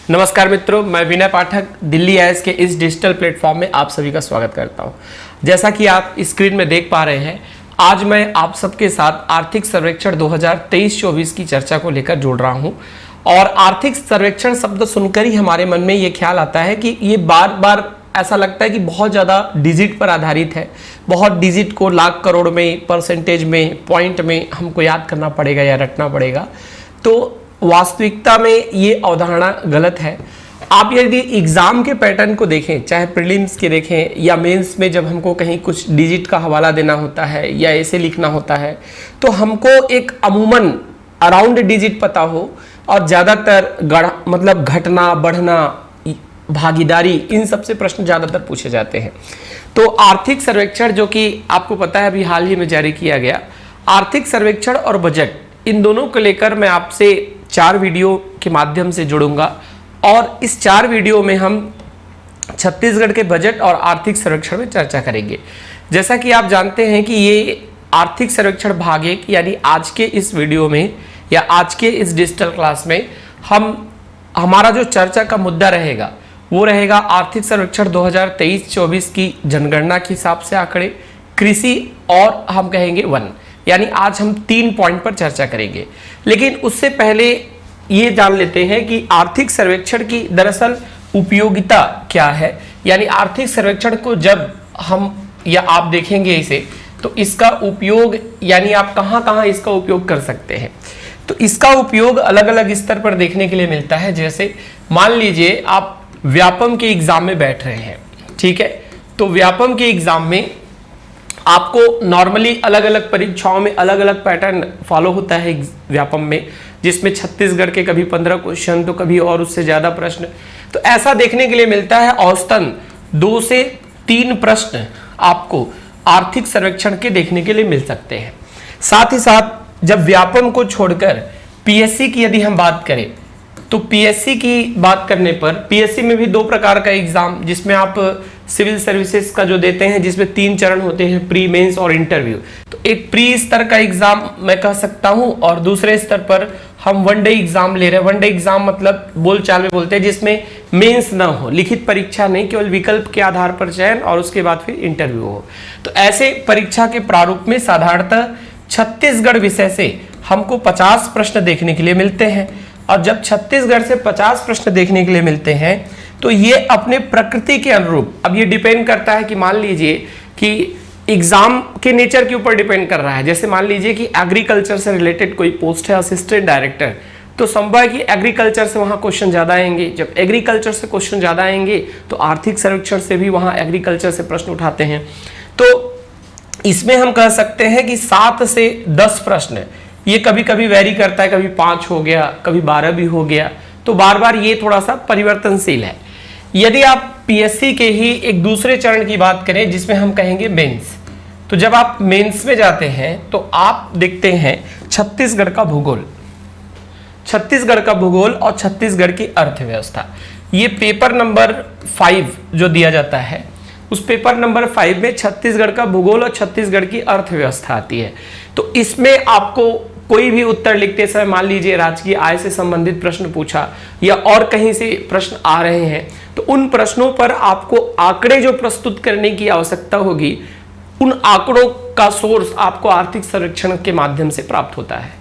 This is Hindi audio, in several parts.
नमस्कार मित्रों, मैं विनय पाठक दिल्ली आईएएस के इस डिजिटल प्लेटफॉर्म में आप सभी का स्वागत करता हूं। जैसा कि आप स्क्रीन में देख पा रहे हैं, आज मैं आप सबके साथ आर्थिक सर्वेक्षण 2023-24 की चर्चा को लेकर जुड़ रहा हूं। और आर्थिक सर्वेक्षण शब्द सुनकर ही हमारे मन में ये ख्याल आता है कि ये बार बार ऐसा लगता है कि बहुत ज़्यादा डिजिट पर आधारित है, बहुत डिजिट को लाख करोड़ में, परसेंटेज में, पॉइंट में हमको याद करना पड़ेगा या रटना पड़ेगा। तो वास्तविकता में ये अवधारणा गलत है। आप यदि एग्जाम के पैटर्न को देखें, चाहे प्रीलिम्स के देखें या मेंस में, जब हमको कहीं कुछ डिजिट का हवाला देना होता है या ऐसे लिखना होता है, तो हमको एक अमूमन अराउंड डिजिट पता हो और ज़्यादातर घटना, बढ़ना, भागीदारी, इन सबसे प्रश्न ज़्यादातर पूछे जाते हैं। तो आर्थिक सर्वेक्षण, जो कि आपको पता है अभी हाल ही में जारी किया गया, आर्थिक सर्वेक्षण और बजट, इन दोनों को लेकर मैं आपसे 4 वीडियो के माध्यम से जुड़ूंगा। और इस 4 वीडियो में हम छत्तीसगढ़ के बजट और आर्थिक सर्वेक्षण में चर्चा करेंगे। जैसा कि आप जानते हैं कि ये आर्थिक सर्वेक्षण भाग 1, यानी आज के इस वीडियो में या आज के इस डिजिटल क्लास में हमारा जो चर्चा का मुद्दा रहेगा वो रहेगा आर्थिक सर्वेक्षण 2023-24 की जनगणना के हिसाब से आंकड़े, कृषि और हम कहेंगे वन, यानी आज हम 3 पॉइंट पर चर्चा करेंगे। लेकिन उससे पहले ये जान लेते हैं कि आर्थिक सर्वेक्षण की दरअसल उपयोगिता क्या है। यानी आर्थिक सर्वेक्षण को जब हम या आप देखेंगे इसे, तो इसका उपयोग, यानी आप कहाँ कहाँ इसका उपयोग कर सकते हैं। तो इसका उपयोग अलग अलग स्तर पर देखने के लिए मिलता है। जैसे मान लीजिए आप व्यापम के एग्जाम में बैठ रहे हैं, ठीक है, तो व्यापम के एग्जाम में आपको नॉर्मली अलग अलग परीक्षाओं में अलग अलग पैटर्न फॉलो होता है व्यापम में, जिसमें छत्तीसगढ़ के कभी 15 क्वेश्चन तो कभी और उससे ज़्यादा प्रश्न। तो ऐसा देखने के लिए मिलता है औसतन 2 से 3 प्रश्न आपको आर्थिक सर्वेक्षण के देखने के लिए मिल सकते हैं। साथ ही साथ जब व्यापम को छोड़कर पीएससी की यदि हम बात करें, तो पीएससी की बात करने पर पीएससी में भी 2 प्रकार का एग्जाम, जिसमें आप सिविल सर्विसेज का जो देते हैं, जिसमें 3 चरण होते हैं, प्री, मेंस और इंटरव्यू। तो एक प्री स्तर का एग्जाम मैं कह सकता हूं, और दूसरे स्तर पर हम वन डे एग्जाम ले रहे हैं। वन डे एग्जाम मतलब बोलचाल में बोलते हैं, जिसमें मेंस ना हो, लिखित परीक्षा नहीं, केवल विकल्प के आधार पर चयन और उसके बाद फिर इंटरव्यू हो। तो ऐसे परीक्षा के प्रारूप में साधारणतः छत्तीसगढ़ विषय से हमको 50 प्रश्न देखने के लिए मिलते हैं। और जब छत्तीसगढ़ से 50 प्रश्न देखने के लिए मिलते हैं, तो ये अपने प्रकृति के अनुरूप, अब ये डिपेंड करता है कि मान लीजिए कि एग्जाम के नेचर के ऊपर डिपेंड कर रहा है। जैसे मान लीजिए कि एग्रीकल्चर से रिलेटेड कोई पोस्ट है, असिस्टेंट डायरेक्टर, तो संभव है कि एग्रीकल्चर से वहाँ क्वेश्चन ज़्यादा आएंगे। जब एग्रीकल्चर से क्वेश्चन ज़्यादा आएंगे तो आर्थिक सर्वेक्षण से भी वहाँ एग्रीकल्चर से प्रश्न उठाते हैं। तो इसमें हम कह सकते हैं कि 7 से 10 प्रश्न, ये कभी कभी वेरी करता है, कभी 5 हो गया, कभी 12 भी हो गया। तो बार बार ये थोड़ा सा परिवर्तनशील है। यदि आप पीएससी के ही एक दूसरे चरण की बात करें, जिसमें हम कहेंगे मेंस, तो जब आप मेंस में जाते हैं तो आप देखते हैं छत्तीसगढ़ का भूगोल, छत्तीसगढ़ का भूगोल और छत्तीसगढ़ की अर्थव्यवस्था। ये पेपर नंबर 5 जो दिया जाता है, उस पेपर नंबर 5 में छत्तीसगढ़ का भूगोल और छत्तीसगढ़ की अर्थव्यवस्था आती है। तो इसमें आपको कोई भी उत्तर लिखते समय, मान लीजिए राजकीय आय से संबंधित प्रश्न पूछा या और कहीं से प्रश्न आ रहे हैं, तो उन प्रश्नों पर आपको आंकड़े जो प्रस्तुत करने की आवश्यकता होगी, उन आंकड़ों का सोर्स आपको आर्थिक सर्वेक्षण के माध्यम से प्राप्त होता है।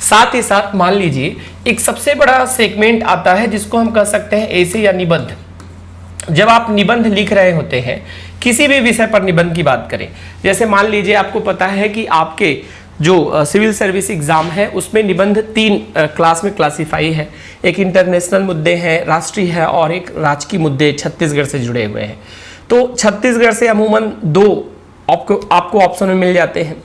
साथ ही साथ मान लीजिए एक सबसे बड़ा सेगमेंट आता है, जिसको हम कह सकते हैं ऐसे या निबंध। जब आप निबंध लिख रहे होते हैं, किसी भी विषय पर निबंध की बात करें, जैसे मान लीजिए आपको पता है कि आपके जो सिविल सर्विस एग्जाम है, उसमें निबंध 3 क्लास में क्लासीफाई है। एक इंटरनेशनल मुद्दे हैं, राष्ट्रीय है, और एक राजकीय मुद्दे छत्तीसगढ़ से जुड़े हुए हैं। तो छत्तीसगढ़ से अमूमन 2 आपको ऑप्शन में मिल जाते हैं।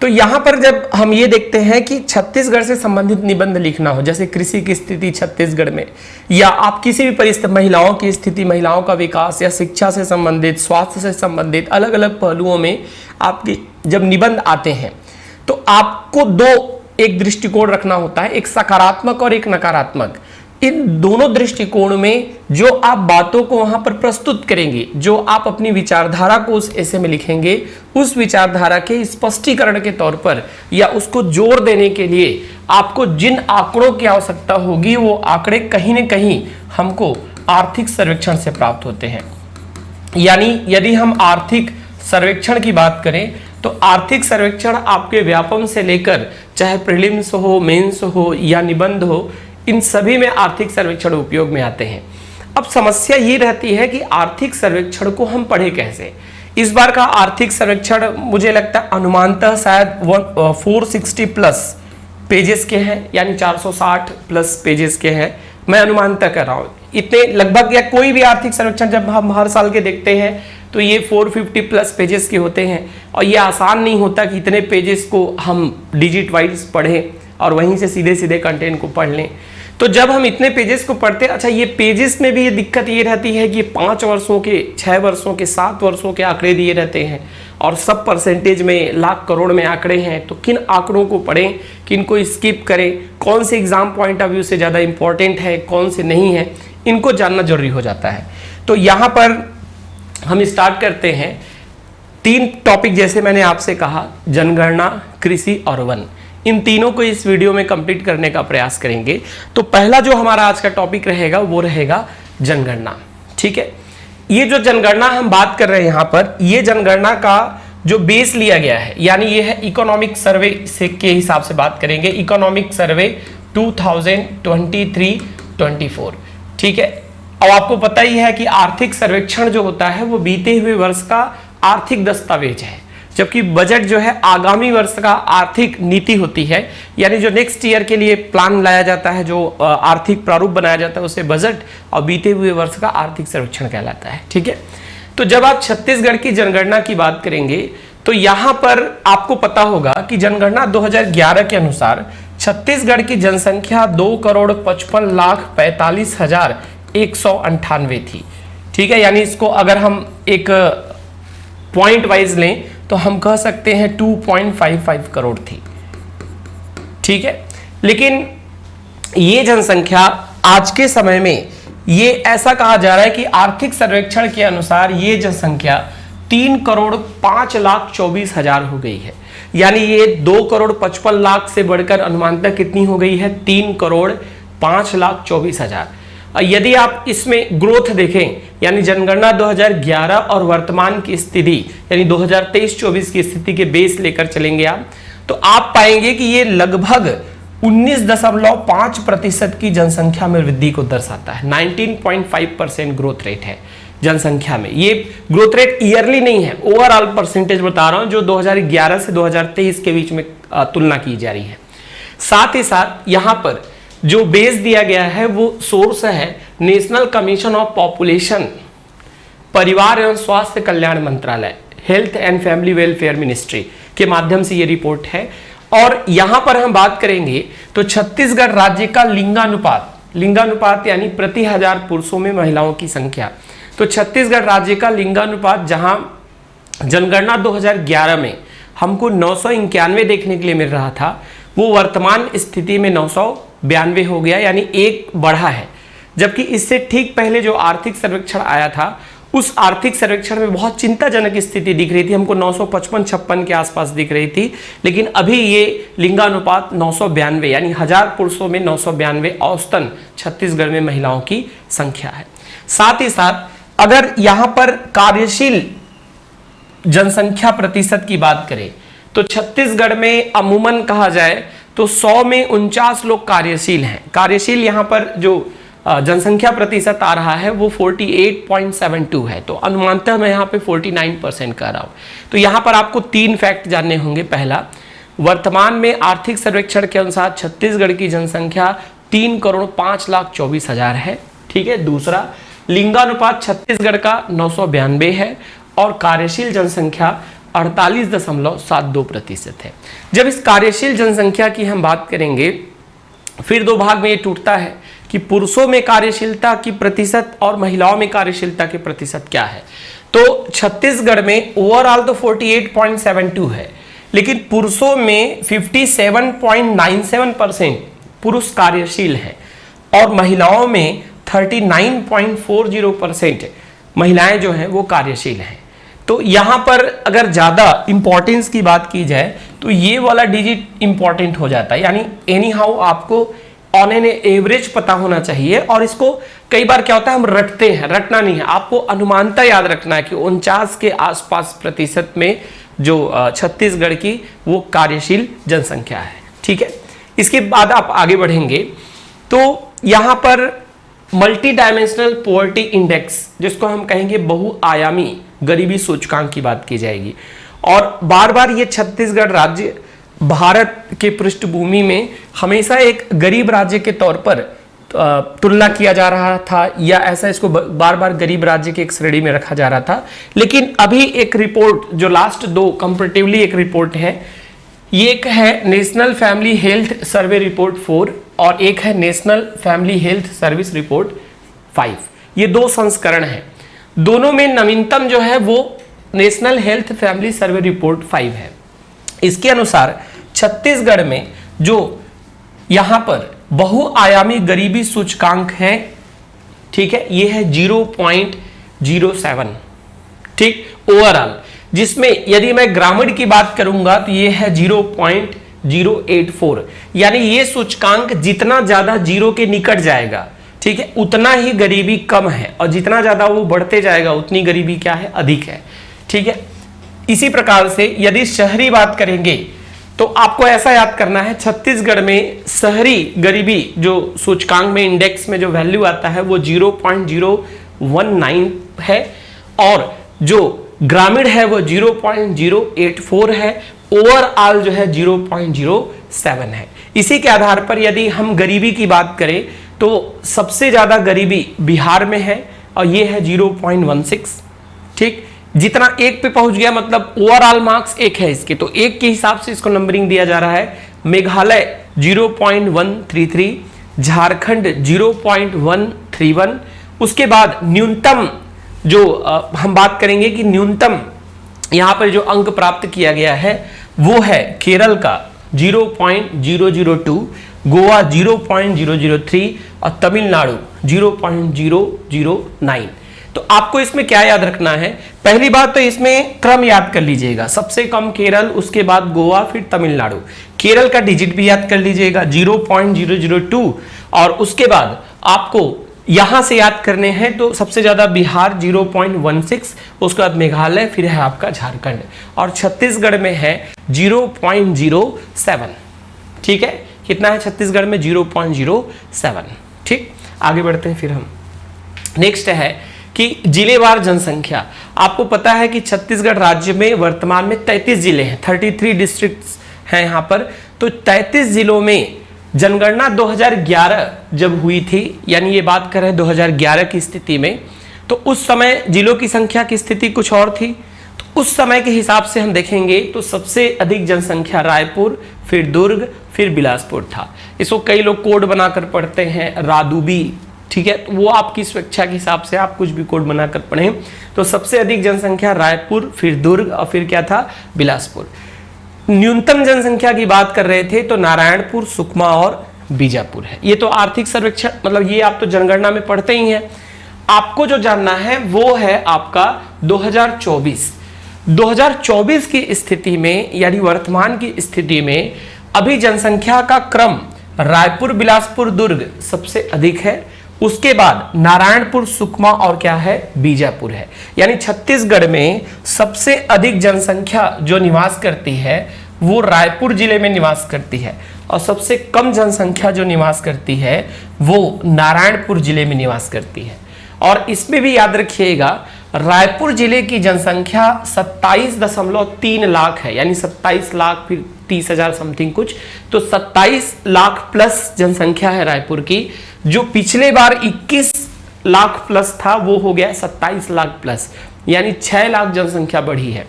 तो यहाँ पर जब हम ये देखते हैं कि छत्तीसगढ़ से संबंधित निबंध लिखना हो, जैसे कृषि की स्थिति छत्तीसगढ़ में, या आप किसी भी परिस्थिति, महिलाओं की स्थिति, महिलाओं का विकास, या शिक्षा से संबंधित, स्वास्थ्य से संबंधित अलग अलग पहलुओं में आपके जब निबंध आते हैं, तो आपको 2 एक दृष्टिकोण रखना होता है, एक सकारात्मक और एक नकारात्मक। इन दोनों दृष्टिकोण में जो आप बातों को वहां पर प्रस्तुत करेंगे, जो आप अपनी विचारधारा को उस ऐसे में लिखेंगे, उस विचारधारा के स्पष्टीकरण के तौर पर या उसको जोर देने के लिए आपको जिन आंकड़ों की आवश्यकता होगी वो आंकड़े कहीं न कहीं हमको आर्थिक सर्वेक्षण से प्राप्त होते हैं। यानी यदि हम आर्थिक सर्वेक्षण की बात करें तो आर्थिक सर्वेक्षण आपके व्यापम से लेकर चाहे प्रीलिम्स हो, मेंस हो या निबंध हो, इन सभी में आर्थिक सर्वेक्षण उपयोग में आते हैं। अब समस्या ये रहती है कि आर्थिक सर्वेक्षण को हम पढ़े कैसे। इस बार का आर्थिक सर्वेक्षण मुझे लगता है अनुमानतः शायद 460 प्लस पेजेस के हैं, यानी 460 प्लस पेजेस के हैं, मैं अनुमानतः कर रहा हूँ इतने लगभग। या कोई भी आर्थिक सर्वेक्षण जब हम हर साल के देखते हैं तो ये 450 प्लस पेजेस के होते हैं, और ये आसान नहीं होता कि इतने पेजेस को हम डिजिट वाइज पढ़ें और वहीं से सीधे सीधे कंटेंट को पढ़ लें। तो जब हम इतने पेजेस को पढ़ते हैं, अच्छा ये पेजेस में भी ये दिक्कत ये रहती है कि 5 वर्षों के, 6 वर्षों के, 7 वर्षों के आंकड़े दिए रहते हैं और सब परसेंटेज में, लाख करोड़ में आंकड़े हैं। तो किन आंकड़ों को पढ़ें, किन को स्किप करें, कौन से एग्जाम पॉइंट ऑफ व्यू से ज़्यादा इंपॉर्टेंट है, कौन से नहीं है, इनको जानना जरूरी हो जाता है। तो यहाँ पर हम स्टार्ट करते हैं 3 टॉपिक, जैसे मैंने आपसे कहा, जनगणना, कृषि और वन, इन तीनों को इस वीडियो में कंप्लीट करने का प्रयास करेंगे। तो पहला जो हमारा आज का टॉपिक रहेगा वो रहेगा जनगणना। ठीक है, ये जो जनगणना हम बात कर रहे हैं यहाँ पर, ये जनगणना का जो बेस लिया गया है, यानी ये है इकोनॉमिक सर्वे से के हिसाब से बात करेंगे, इकोनॉमिक सर्वे 2023-24। ठीक है, अब आपको पता ही है कि आर्थिक सर्वेक्षण जो होता है वो बीते हुए वर्ष का आर्थिक दस्तावेज है, जबकि बजट जो है आगामी वर्ष का आर्थिक नीति होती है, यानी जो नेक्स्ट ईयर के लिए प्लान लाया जाता है, जो आर्थिक प्रारूप बनाया जाता है, उसे बजट, और बीते हुए वर्ष का आर्थिक सर्वेक्षण कहलाता है। ठीक है, तो जब आप छत्तीसगढ़ की जनगणना की बात करेंगे तो यहां पर आपको पता होगा कि जनगणना 2011 के अनुसार छत्तीसगढ़ की जनसंख्या 2,55,45,198 थी। ठीक है, यानी इसको अगर हम एक पॉइंट वाइज लें तो हम कह सकते हैं 2.55 करोड़ थी। ठीक है, लेकिन ये जनसंख्या आज के समय में ये ऐसा कहा जा रहा है कि आर्थिक सर्वेक्षण के अनुसार ये जनसंख्या 3,05,24,000 हो गई है। यानी ये 2,55,00,000 से बढ़कर अनुमानतः कितनी हो गई है, 3,05,24,000। यदि आप इसमें ग्रोथ देखें, यानी जनगणना 2011 और वर्तमान की स्थिति, यानी 2023-24 की स्थिति के बेस लेकर चलेंगे आप, तो आप पाएंगे कि ये लगभग 19.5% की जनसंख्या में वृद्धि को दर्शाता है। 19.5% ग्रोथ रेट है जनसंख्या में। ये ग्रोथ रेट ईयरली नहीं है, ओवरऑल परसेंटेज बता रहा हूं, जो 2011 से 2023 के बीच में तुलना की जा रही है। साथ ही साथ यहां पर जो बेस दिया गया है वो सोर्स है नेशनल कमीशन ऑफ पॉपुलेशन, परिवार एवं स्वास्थ्य कल्याण मंत्रालय, health and family welfare ministry के माध्यम से ये रिपोर्ट है। और यहां पर हम बात करेंगे तो छत्तीसगढ़ राज्य का लिंगानुपात यानी प्रति 1000 पुरुषों में महिलाओं की संख्या, तो छत्तीसगढ़ राज्य का लिंगानुपात जहां जनगणना 2011 में हमको 991 देखने के लिए मिल रहा था, वो वर्तमान स्थिति में 992 हो गया, यानी एक बढ़ा है। जबकि इससे ठीक पहले जो आर्थिक सर्वेक्षण आया था, उस आर्थिक सर्वेक्षण में बहुत चिंताजनक स्थिति दिख रही थी, हमको 955-56 के आसपास दिख रही थी, लेकिन अभी ये लिंगानुपात 992, यानी 1000 पुरुषों में 992 औसतन छत्तीसगढ़ में महिलाओं की संख्या है। साथ ही साथ अगर यहां पर कार्यशील जनसंख्या प्रतिशत की बात करें तो छत्तीसगढ़ में अमूमन कहा जाए तो 100 में 49 लोग कार्यशील हैं। कार्यशील यहां पर जो जनसंख्या प्रतिशत आ रहा है वो 48.72 है, तो अनुमानतः मैं यहाँ पे 49% कह रहा हूँ। तो यहाँ पर आपको 3 फैक्ट जानने होंगे। पहला, वर्तमान में आर्थिक सर्वेक्षण के अनुसार छत्तीसगढ़ की जनसंख्या 3,05,24,000 है। ठीक है। दूसरा, लिंगानुपात छत्तीसगढ़ का 992 है और कार्यशील जनसंख्या 48.72% है। जब इस कार्यशील जनसंख्या की हम बात करेंगे, फिर 2 भाग में ये टूटता है कि पुरुषों में कार्यशीलता की प्रतिशत और महिलाओं में कार्यशीलता की प्रतिशत क्या है। तो छत्तीसगढ़ में ओवरऑल तो 48.72 है, लेकिन पुरुषों में 57.97% पुरुष कार्यशील हैं और महिलाओं में 39.40% महिलाएं जो हैं वो कार्यशील हैं। तो यहां पर अगर ज्यादा इंपॉर्टेंस की बात की जाए तो ये वाला डिजिट इंपॉर्टेंट हो जाता है, यानी एनी हाउ आपको ऑन एन एवरेज पता होना चाहिए। और इसको कई बार क्या होता है हम रटते हैं, रटना नहीं है, आपको अनुमानता याद रखना है कि 49 के आसपास प्रतिशत में जो छत्तीसगढ़ की वो कार्यशील जनसंख्या है। ठीक है, इसके बाद आप आगे बढ़ेंगे तो यहां पर मल्टी डायमेंशनल पॉवर्टी इंडेक्स, जिसको हम कहेंगे बहुआयामी गरीबी सूचकांक की बात की जाएगी। और बार बार ये छत्तीसगढ़ राज्य भारत के पृष्ठभूमि में हमेशा एक गरीब राज्य के तौर पर तुलना किया जा रहा था, या ऐसा इसको बार बार गरीब राज्य के एक श्रेणी में रखा जा रहा था। लेकिन अभी एक रिपोर्ट जो लास्ट दो कंपैरेटिवली एक रिपोर्ट है, ये एक है national family health survey report 4 और एक है national family health service report 5। ये दो संस्करण हैं, दोनों में नवीनतम जो है वो national health family survey report 5 है। इसके अनुसार छत्तीसगढ़ में जो यहां पर बहुआयामी गरीबी सूचकांक है, ठीक है, ये है 0.07, ठीक, ओवरऑल, जिसमें यदि मैं ग्रामीण की बात करूंगा तो ये है 0.084, यानी ये सूचकांक जितना ज्यादा जीरो के निकट जाएगा, ठीक है, उतना ही गरीबी कम है, और जितना ज्यादा वो बढ़ते जाएगा उतनी गरीबी क्या है, अधिक है। ठीक है, इसी प्रकार से यदि शहरी बात करेंगे तो आपको ऐसा याद करना है, छत्तीसगढ़ में शहरी गरीबी जो सूचकांक में इंडेक्स में जो वैल्यू आता है वो 0.019 है, और जो ग्रामीण है वो 0.084 है, ओवरऑल जो है 0.07 है। इसी के आधार पर यदि हम गरीबी की बात करें तो सबसे ज्यादा गरीबी बिहार में है और ये है 0.16, ठीक, जितना एक पे पहुंच गया मतलब ओवरऑल मार्क्स एक है इसके, तो एक के हिसाब से इसको नंबरिंग दिया जा रहा है। मेघालय 0.133, झारखंड 0.131, उसके बाद न्यूनतम जो हम बात करेंगे कि न्यूनतम यहां पर जो अंक प्राप्त किया गया है वो है केरल का 0.002, गोवा 0.003 और तमिलनाडु 0.009। तो आपको इसमें क्या याद रखना है, पहली बात तो इसमें क्रम याद कर लीजिएगा, सबसे कम केरल, उसके बाद गोवा, फिर तमिलनाडु। केरल का डिजिट भी याद कर लीजिएगा 0.002, और उसके बाद आपको यहां से याद करने हैं तो सबसे ज्यादा बिहार 0.16, उसके बाद मेघालय, फिर है आपका झारखंड, और छत्तीसगढ़ में है 0.07। ठीक है, कितना है छत्तीसगढ़ में 0.07। ठीक, आगे बढ़ते हैं फिर हम। नेक्स्ट है कि जिलेवार जनसंख्या। आपको पता है कि छत्तीसगढ़ राज्य में वर्तमान में 33 जिले हैं, 33 डिस्ट्रिक्ट्स हैं यहाँ पर। तो 33 जिलों में जनगणना 2011 जब हुई थी, यानी ये बात कर रहे हैं 2011 की स्थिति में, तो उस समय जिलों की संख्या की स्थिति कुछ और थी। तो उस समय के हिसाब से हम देखेंगे तो सबसे अधिक जनसंख्या रायपुर, फिर दुर्ग, फिर बिलासपुर था। इसको कई लोग कोड बनाकर पढ़ते हैं रादुबी, ठीक है, तो वो आपकी स्वेच्छा के हिसाब से आप कुछ भी कोड बनाकर पढ़ें। तो सबसे अधिक जनसंख्या रायपुर, फिर दुर्ग और फिर क्या था, बिलासपुर। न्यूनतम जनसंख्या की बात कर रहे थे तो नारायणपुर, सुकमा और बीजापुर है। ये तो आर्थिक सर्वेक्षण मतलब ये आप तो जनगणना में पढ़ते ही हैं। आपको जो जानना है वो है आपका 2024 की स्थिति में, यानी वर्तमान की स्थिति में अभी जनसंख्या का क्रम रायपुर, बिलासपुर, दुर्ग सबसे अधिक है, उसके बाद नारायणपुर, सुकमा और क्या है, बीजापुर है। यानी छत्तीसगढ़ में सबसे अधिक जनसंख्या जो निवास करती है वो रायपुर जिले में निवास करती है, और सबसे कम जनसंख्या जो निवास करती है वो नारायणपुर जिले में निवास करती है। और इसमें भी याद रखिएगा रायपुर जिले की जनसंख्या 27.3 लाख है, यानी 27 लाख फिर 30,000 समथिंग कुछ, तो 27 लाख प्लस जनसंख्या है रायपुर की। जो पिछले बार 21 लाख प्लस था वो हो गया 27 लाख प्लस, यानी 6 लाख जनसंख्या बढ़ी है।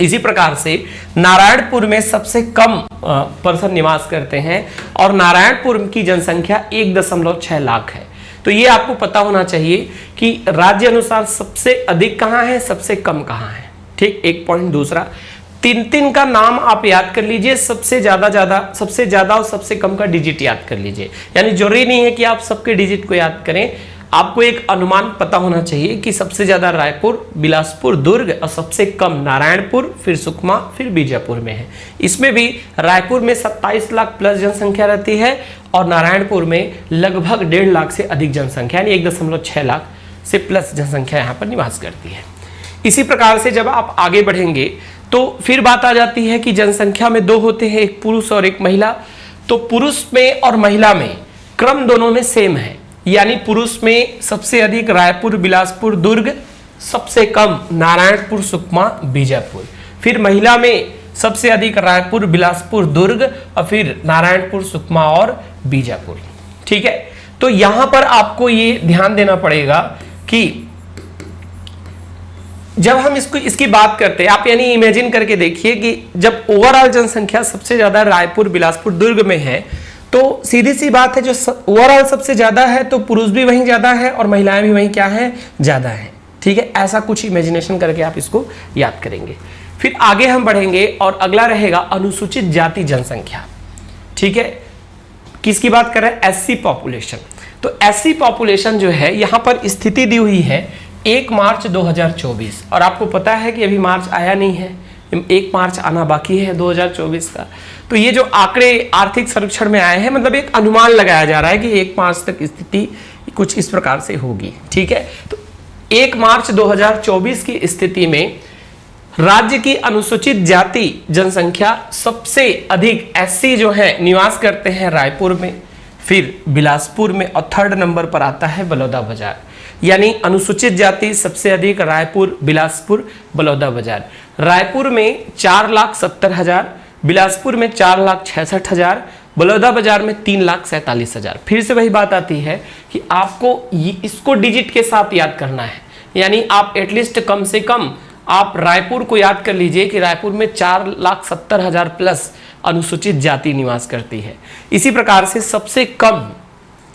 इसी प्रकार से नारायणपुर में सबसे कम पर्सन निवास करते हैं और नारायणपुर की जनसंख्या 1.6 लाख है। तो ये आपको पता होना चाहिए कि राज्य अनुसार सबसे अधिक कहां है, सबसे कम कहां है। ठीक, एक पॉइंट। दूसरा, तीन तीन का नाम आप याद कर लीजिए, सबसे ज्यादा और सबसे कम का डिजिट याद कर लीजिए। यानी जरूरी नहीं है कि आप सबके डिजिट को याद करें, आपको एक अनुमान पता होना चाहिए कि सबसे ज्यादा रायपुर, बिलासपुर, दुर्ग और सबसे कम नारायणपुर, फिर सुकमा, फिर बीजापुर में है। इसमें भी रायपुर में 27 लाख प्लस जनसंख्या रहती है और नारायणपुर में लगभग 1.5 लाख से अधिक जनसंख्या यानी 1.6 लाख से प्लस जनसंख्या यहाँ पर निवास करती है। इसी प्रकार से जब आप आगे बढ़ेंगे तो फिर बात आ जाती है कि जनसंख्या में दो होते हैं, एक पुरुष और एक महिला। तो पुरुष में और महिला में क्रम दोनों में सेम है, यानी पुरुष में सबसे अधिक रायपुर, बिलासपुर, दुर्ग, सबसे कम नारायणपुर, सुकमा, बीजापुर। फिर महिला में सबसे अधिक रायपुर, बिलासपुर, दुर्ग और फिर नारायणपुर, सुकमा और बीजापुर। ठीक है, तो यहां पर आपको ये ध्यान देना पड़ेगा कि जब हम इसकी बात करते हैं, आप यानी इमेजिन करके देखिए कि जब ओवरऑल जनसंख्या सबसे ज्यादा रायपुर, बिलासपुर, दुर्ग में है तो सीधी सी बात है, जो ओवरऑल सबसे ज्यादा है तो पुरुष भी वहीं ज्यादा है और महिलाएं भी वहीं क्या है, ज्यादा है। ठीक है, ऐसा कुछ इमेजिनेशन करके आप इसको याद करेंगे। फिर आगे हम बढ़ेंगे और अगला रहेगा अनुसूचित जाति जनसंख्या। ठीक है, किसकी बात कर रहे हैं, एससी पॉपुलेशन। तो एससी पॉपुलेशन जो है यहां पर स्थिति दी हुई है 1 मार्च 2024 और आपको पता है कि अभी मार्च आया नहीं है, 1 मार्च आना बाकी है 2024 का। तो ये जो आंकड़े आर्थिक सर्वेक्षण में आए हैं, मतलब एक अनुमान लगाया जा रहा है कि 1 मार्च तक स्थिति कुछ इस प्रकार से होगी। ठीक है, तो 1 मार्च 2024 की स्थिति में राज्य की अनुसूचित जाति जनसंख्या सबसे अधिक एससी जो है निवास करते हैं रायपुर में, फिर बिलासपुर में और 3rd नंबर पर आता है बलौदाबाजार। यानी अनुसूचित जाति सबसे अधिक रायपुर, बिलासपुर, बलौदाबाजार। रायपुर में 4,70,000, बिलासपुर में 4,66,000, बलौदाबाजार में 3,47,000। फिर से वही बात आती है कि आपको इसको डिजिट के साथ याद करना है, यानी आप एटलीस्ट कम से कम आप रायपुर को याद कर लीजिए कि रायपुर में 4,70,000 प्लस अनुसूचित जाति निवास करती है। इसी प्रकार से सबसे कम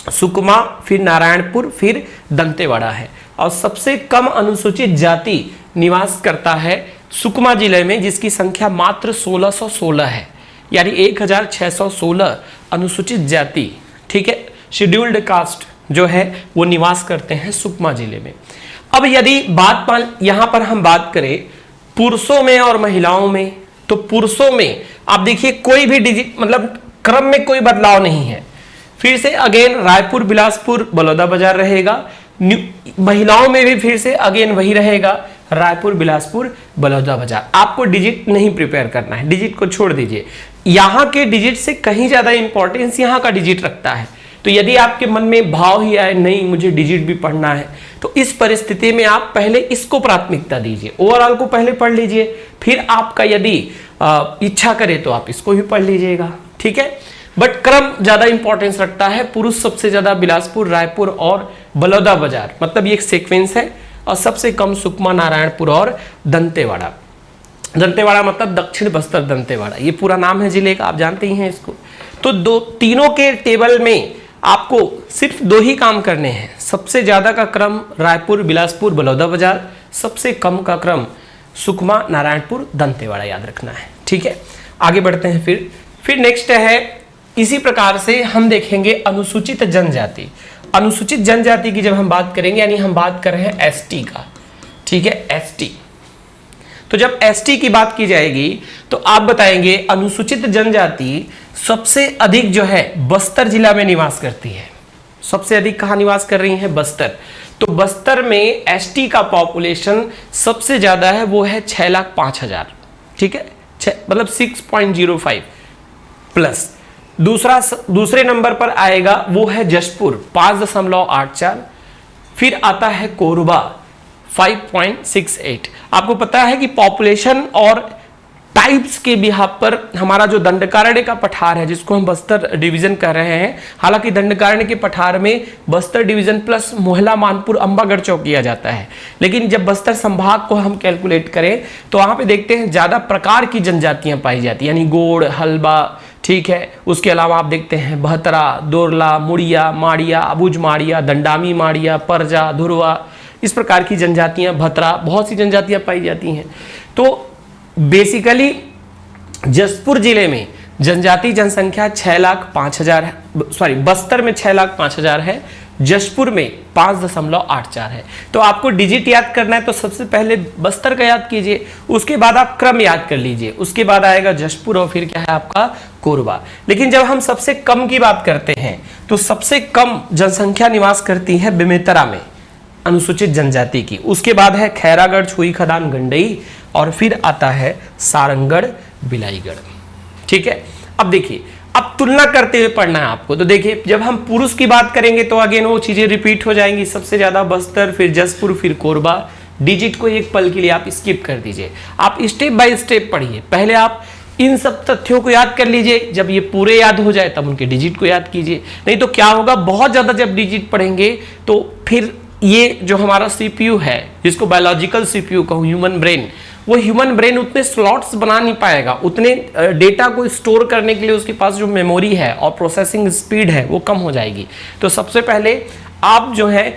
सुकमा, फिर नारायणपुर, फिर दंतेवाड़ा है और सबसे कम अनुसूचित जाति निवास करता है सुकमा जिले में, जिसकी संख्या मात्र 1616 है, यानी 1616 अनुसूचित जाति, ठीक है, शेड्यूल्ड कास्ट जो है वो निवास करते हैं सुकमा जिले में। अब यदि यहां पर हम बात करें पुरुषों में और महिलाओं में, तो पुरुषों में आप देखिए कोई भी डिजिट मतलब क्रम में कोई बदलाव नहीं है। फिर से अगेन रायपुर, बिलासपुर, बलौदाबाजार रहेगा। महिलाओं में भी फिर से अगेन वही रहेगा, रायपुर, बिलासपुर, बलौदाबाजार। आपको डिजिट नहीं प्रिपेयर करना है, डिजिट को छोड़ दीजिए। यहां के डिजिट से कहीं ज्यादा इंपॉर्टेंस यहां का डिजिट रखता है। तो यदि आपके मन में भाव ही आए नहीं मुझे डिजिट भी पढ़ना है, तो इस परिस्थिति में आप पहले इसको प्राथमिकता दीजिए, ओवरऑल को पहले पढ़ लीजिए, फिर आपका यदि इच्छा करे तो आप इसको भी पढ़ लीजिएगा। ठीक है, बट क्रम ज्यादा इंपॉर्टेंस रखता है। पुरुष सबसे ज्यादा बिलासपुर, रायपुर और बलौदाबाजार, मतलब ये एक सीक्वेंस है, और सबसे कम सुकमा, नारायणपुर और दंतेवाड़ा। दंतेवाड़ा मतलब दक्षिण बस्तर दंतेवाड़ा, ये पूरा नाम है जिले का, आप जानते ही हैं इसको। तो तीनों के टेबल में आपको सिर्फ 2 ही काम करने हैं। सबसे ज्यादा का क्रम रायपुर, बिलासपुर, बलौदाबाजार, सबसे कम का क्रम सुकमा, नारायणपुर, दंतेवाड़ा याद रखना है। ठीक है, आगे बढ़ते हैं। फिर नेक्स्ट है, इसी प्रकार से हम देखेंगे अनुसूचित जनजाति। अनुसूचित जनजाति की जब हम बात करेंगे, यानी हम बात कर रहे हैं एसटी का। ठीक है, एसटी। तो जब एसटी की बात की जाएगी तो आप बताएंगे अनुसूचित जनजाति सबसे अधिक जो है बस्तर जिला में निवास करती है। सबसे अधिक कहां निवास कर रही है, बस्तर। तो बस्तर में एसटी का पॉपुलेशन सबसे ज्यादा है, वो है 6,05,000। ठीक है, मतलब 6.05 प्लस। दूसरे नंबर पर आएगा वो है जशपुर 5.84। फिर आता है कोरबा 5.68। आपको पता है कि पॉपुलेशन और टाइप्स के बिहाफ पर हमारा जो दंडकारण्य का पठार है, जिसको हम बस्तर डिवीजन कर रहे हैं, हालांकि दंडकारण्य के पठार में बस्तर डिवीजन प्लस मोहला, मानपुर, अंबागढ़ चौकिया जाता है, लेकिन जब बस्तर संभाग को हम कैलकुलेट करें तो वहां पे देखते हैं ज्यादा प्रकार की जनजातियां पाई जाती है, यानी गोड़, हलबा। ठीक है, उसके अलावा आप देखते हैं बहतरा, दोरला, मुड़िया, माड़िया, अबुज माड़िया, दंडामी माड़िया, परजा, धुरवा, इस प्रकार की जनजातियां, भतरा, बहुत सी जनजातियां पाई जाती हैं। तो बेसिकली जसपुर जिले में जनजाति जनसंख्या 6,05,000 है, सॉरी बस्तर में 6,05,000 है, जशपुर में 5.84 है। तो आपको डिजिट याद करना है तो सबसे पहले बस्तर का याद कीजिए, उसके बाद आप क्रम याद कर लीजिए, उसके बाद आएगा जशपुर और फिर क्या है आपका कोरबा। लेकिन जब हम सबसे कम की बात करते हैं तो सबसे कम जनसंख्या निवास करती है बेमेतरा में अनुसूचित जनजाति की, उसके बाद है खैरागढ़, छुई खदान, गंडई और फिर आता है सारंगढ़, बिलाईगढ़। ठीक है, अब देखिए, अब तुलना करते हुए पढ़ना है आपको। तो देखिए, जब हम पुरुष की बात करेंगे तो अगेन वो चीजें रिपीट हो जाएंगी, सबसे ज्यादा बस्तर, फिर जसपुर, फिर कोरबा। डिजिट को एक पल के लिए आप स्किप कर दीजिए, आप स्टेप बाय स्टेप पढ़िए। पहले आप इन सब तथ्यों को याद कर लीजिए, जब ये पूरे याद हो जाए तब उनके डिजिट को याद कीजिए। नहीं तो क्या होगा, बहुत ज्यादा जब डिजिट पढ़ेंगे तो फिर ये जो हमारा सीपीयू है, जिसको बायोलॉजिकल सीपीयू कहूं, ह्यूमन ब्रेन, वो ह्यूमन ब्रेन उतने स्लॉट्स बना नहीं पाएगा, उतने डेटा को स्टोर करने के लिए उसके पास जो मेमोरी है और प्रोसेसिंग स्पीड है वो कम हो जाएगी। तो सबसे पहले आप जो है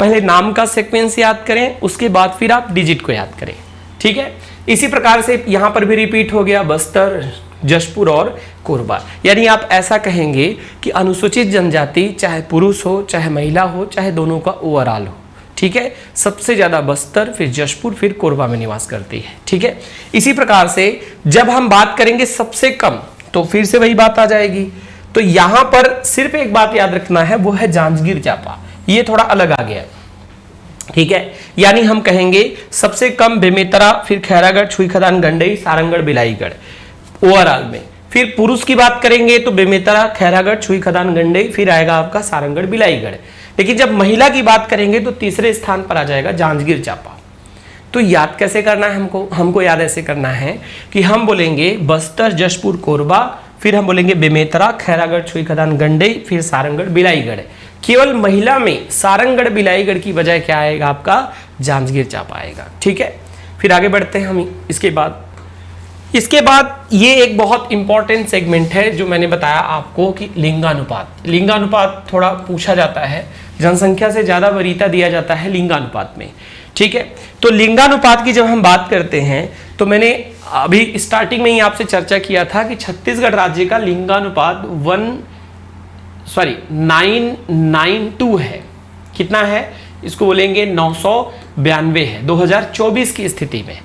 पहले नाम का सीक्वेंस याद करें, उसके बाद फिर आप डिजिट को याद करें। ठीक है, इसी प्रकार से यहां पर भी रिपीट हो गया बस्तर, जशपुर और कोरबा। यानी आप ऐसा कहेंगे कि अनुसूचित जनजाति चाहे पुरुष हो, चाहे महिला हो, चाहे दोनों का ओवरऑल हो, ठीक है, सबसे ज्यादा बस्तर, फिर जशपुर, फिर कोरबा में निवास करती है। ठीक है, इसी प्रकार से जब हम बात करेंगे सबसे कम तो फिर से वही बात आ जाएगी। तो यहां पर सिर्फ एक बात याद रखना है, वो है जांजगीर चांपा, ये थोड़ा अलग आ गया। ठीक है, यानी हम कहेंगे सबसे कम बेमेतरा, फिर खैरागढ़, छुई खदान, गंडई, सारंगढ़, बिलाईगढ़ ओवरऑल में। फिर पुरुष की बात करेंगे तो बेमेतरा, खैरागढ़, छुई खदान, गंडई, फिर आएगा आपका सारंगढ़, बिलाईगढ़। लेकिन जब महिला की बात करेंगे तो तीसरे स्थान पर आ जाएगा जांजगीर चांपा। तो याद कैसे करना है हमको याद ऐसे करना है कि हम बोलेंगे बस्तर, जशपुर, कोरबा, फिर हम बोलेंगे बेमेतरा, खैरागढ़, छुई खदान, गंडई, फिर सारंगढ़, बिलाईगढ़। केवल महिला में सारंगढ़, बिलाईगढ़ की बजाय क्या आएगा आपका जांजगीर चांपा आएगा। ठीक है, फिर आगे बढ़ते हैं हम। इसके बाद ये एक बहुत इंपॉर्टेंट सेगमेंट है जो मैंने बताया आपको कि लिंगानुपात। लिंगानुपात थोड़ा पूछा जाता है, जनसंख्या से ज्यादा वरीयता दिया जाता है लिंगानुपात में। ठीक है, तो लिंगानुपात की जब हम बात करते हैं तो मैंने अभी स्टार्टिंग में ही आपसे चर्चा किया था कि छत्तीसगढ़ राज्य का लिंगानुपात 992 है। कितना है, इसको बोलेंगे 992 है 2024 की स्थिति में।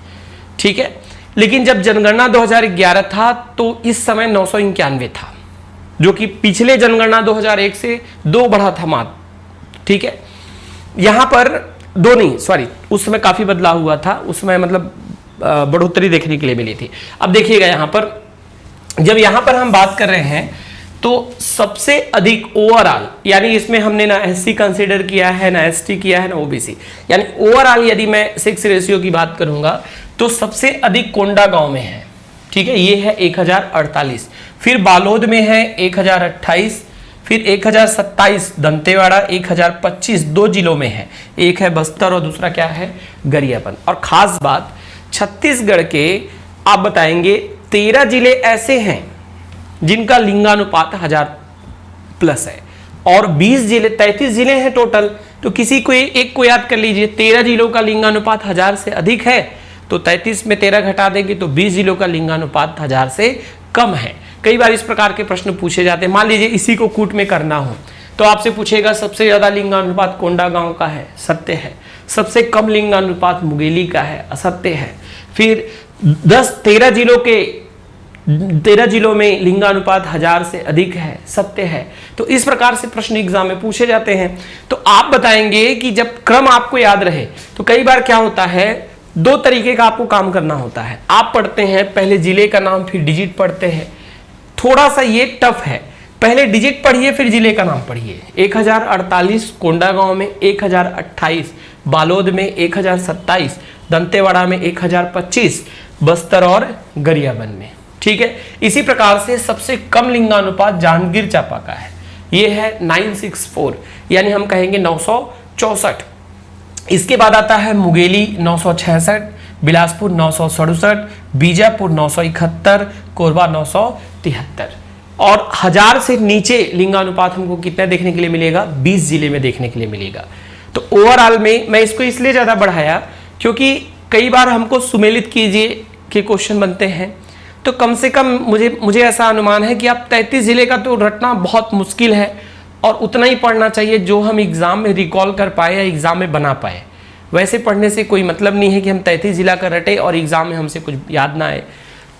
ठीक है, लेकिन जब जनगणना 2011 था तो इस समय 991 था, जो कि पिछले जनगणना 2001 से 2 बढ़ा था मात्र। ठीक है, यहां पर 2 नहीं, सॉरी, उस समय काफी बदलाव हुआ था, उस समय मतलब बढ़ोतरी देखने के लिए मिली थी। अब देखिएगा यहां पर, जब यहां पर हम बात कर रहे हैं तो सबसे अधिक ओवरऑल, यानी इसमें हमने ना एससी कंसीडर किया है, ना एसटी किया है, ना ओबीसी, यानी ओवरऑल यदि मैं 6 रेशियो की बात करूंगा तो सबसे अधिक कोंडा गांव में है। ठीक है, ये है 1048, फिर बालोद में है 1028, फिर 1027 दंतेवाड़ा, 1025 2 जिलों में है, एक है बस्तर और दूसरा क्या है गरियाबंद। और खास बात, छत्तीसगढ़ के आप बताएंगे 13 जिले ऐसे हैं जिनका लिंगानुपात 1000+ है, और 20 जिले, 33 जिले हैं टोटल। तो किसी को एक को याद कर लीजिए, 13 जिलों का लिंगानुपात 1000 से अधिक है तो 33 में 13 घटा देंगे तो 20 जिलों का लिंगानुपात 1000 से कम है। कई बार इस प्रकार के प्रश्न पूछे जाते हैं। मान लीजिए इसी को कूट में करना हो तो आपसे पूछेगा सबसे ज्यादा लिंगानुपात कोंडा गांव का है, सत्य है। सबसे कम लिंगानुपात मुंगेली का है, असत्य है। फिर 13 जिलों में लिंगानुपात 1000 से अधिक है, सत्य है। तो इस प्रकार से प्रश्न एग्जाम में पूछे जाते हैं। तो आप बताएंगे कि जब क्रम आपको याद रहे तो कई बार क्या होता है, 2 तरीके का आपको काम करना होता है। आप पढ़ते हैं पहले जिले का नाम, फिर डिजिट पढ़ते हैं। थोड़ा सा ये टफ है, पहले डिजिट पढ़िए फिर जिले का नाम पढ़िए। 1048 कोंडा गांव में, 1028 बालोद में, 1027 दंतेवाड़ा में, 1025 बस्तर और गरियाबंद में। ठीक है, इसी प्रकार से सबसे कम लिंगानुपात जांजगीर चांपा का है, ये है 964, यानी हम कहेंगे 964। इसके बाद आता है मुंगेली 966, बिलासपुर 967, बीजापुर 971, कोरबा 973। और 1000 से नीचे लिंगानुपात हमको कितना देखने के लिए मिलेगा, 20 जिले में देखने के लिए मिलेगा। तो ओवरऑल में मैं इसको इसलिए ज्यादा बढ़ाया क्योंकि कई बार हमको सुमेलित कीजिए के क्वेश्चन बनते हैं, तो कम से कम मुझे ऐसा अनुमान है कि आप 33 जिले का तो रटना बहुत मुश्किल है और उतना ही पढ़ना चाहिए जो हम एग्जाम में रिकॉल कर पाए या एग्जाम में बना पाए। वैसे पढ़ने से कोई मतलब नहीं है कि हम 33 जिला का रटे और एग्जाम में हमसे कुछ याद ना आए।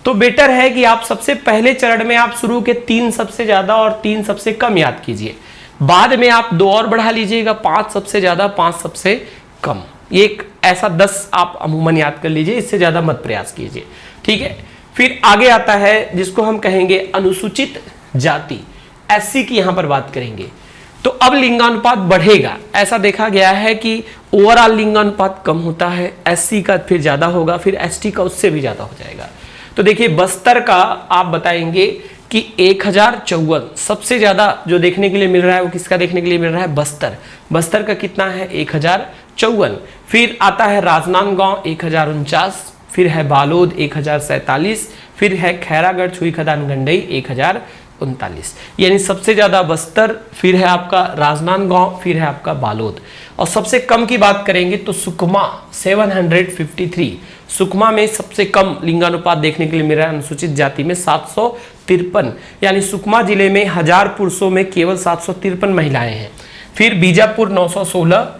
तो बेटर है कि आप सबसे पहले चरण में आप शुरू के 3 सबसे ज्यादा और 3 सबसे कम याद कीजिए, बाद में आप 2 और बढ़ा लीजिएगा, 5 सबसे ज्यादा 5 सबसे कम, एक ऐसा 10 आप अमूमन याद कर लीजिए, इससे ज्यादा मत प्रयास कीजिए, ठीक है। फिर आगे आता है जिसको हम कहेंगे अनुसूचित जाति, एससी की यहां पर बात करेंगे। तो अब लिंगानुपात बढ़ेगा, ऐसा देखा गया है कि ओवरऑल लिंगानुपात कम होता है, एससी का फिर ज्यादा होगा, फिर एसटी का उससे भी ज्यादा हो जाएगा। तो देखिए बस्तर का आप बताएंगे कि 1054 सबसे ज्यादा जो देखने के लिए मिल रहा है वो किसका देखने के लिए मिल रहा है, बस्तर का कितना है 1054। फिर आता है राजनांदगांव 1049, फिर है बालोद 1047, फिर है खैरागढ़ छुई खदान गंडई 1039। यानी सबसे ज्यादा बस्तर, फिर है आपका राजनांदगांव, फिर है आपका बालोद। और सबसे कम की बात करेंगे तो सुकमा 753, सुकमा में सबसे कम लिंगानुपात देखने के लिए मिल रहा है अनुसूचित जाति में 753, यानी सुकमा जिले में 1000 पुरुषों में केवल 753 महिलाएं हैं। फिर बीजापुर 916,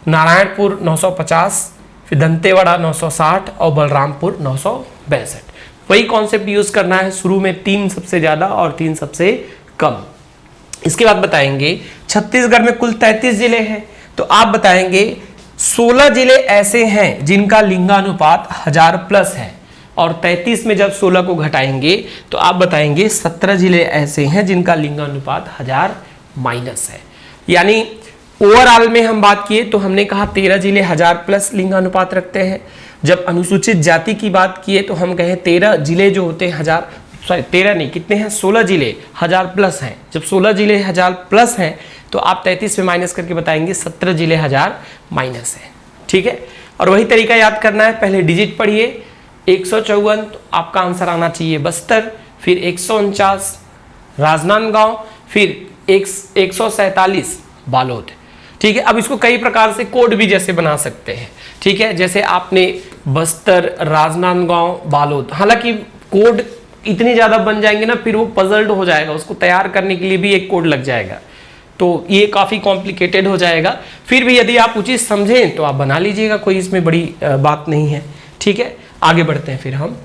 नारायणपुर 950, फिर दंतेवाड़ा 960 और बलरामपुर 962। वही कॉन्सेप्ट यूज करना है, शुरू में 3 सबसे ज्यादा और 3 सबसे कम। इसके बाद बताएंगे छत्तीसगढ़ में कुल 33 जिले हैं, तो आप बताएंगे 16 जिले ऐसे हैं जिनका लिंगानुपात 1000 प्लस है, और 33 में जब 16 को घटाएंगे तो आप बताएंगे 17 जिले ऐसे हैं जिनका लिंगानुपात 1000 माइनस है। यानी ओवरऑल में हम बात किए तो हमने कहा 13 जिले 1000 प्लस लिंगानुपात रखते हैं। जब अनुसूचित जाति की बात किए तो हम कहें 13 जिले जो होते हैं 1000, सॉरी 13 नहीं, कितने हैं 16 जिले 1000 प्लस हैं। जब 16 जिले 1000 प्लस हैं तो आप 33 में माइनस करके बताएंगे 17 जिले 1000 माइनस है, ठीक है। और वही तरीका याद करना है, पहले डिजिट पढ़िए 154, तो आपका आंसर आना चाहिए बस्तर, फिर 149 राजनांदगांव, फिर 147 बालोद, ठीक है। अब इसको कई प्रकार से कोड भी जैसे बना सकते हैं, ठीक है, जैसे आपने बस्तर, राजनांदगांव, बालोद, हालांकि कोड इतनी ज्यादा बन जाएंगे ना फिर वो पजल्ड हो जाएगा, उसको तैयार करने के लिए भी एक कोड लग जाएगा, तो ये काफी कॉम्प्लिकेटेड हो जाएगा। फिर भी यदि आप उचित समझें तो आप बना लीजिएगा, कोई इसमें बड़ी बात नहीं है, ठीक है। आगे बढ़ते हैं फिर हम,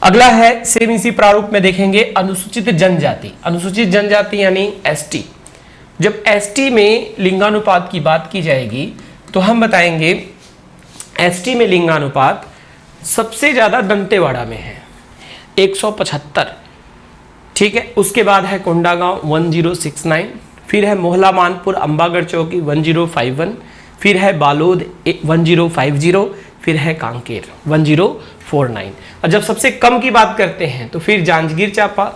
अगला है सेम इसी प्रारूप में देखेंगे अनुसूचित जनजाति। अनुसूचित जनजाति यानी एसटी। जब एसटी में लिंगानुपात की बात की जाएगी तो हम बताएंगे एसटी में लिंगानुपात सबसे ज्यादा दंतेवाड़ा में है 175, ठीक है। उसके बाद है कोंडागांव 1069, फिर है मोहला मानपुर अंबागढ़ चौकी 1051, फिर है बालोद 1050, फिर है कांकेर 1049। और जब सबसे कम की बात करते हैं तो फिर जांजगीर चांपा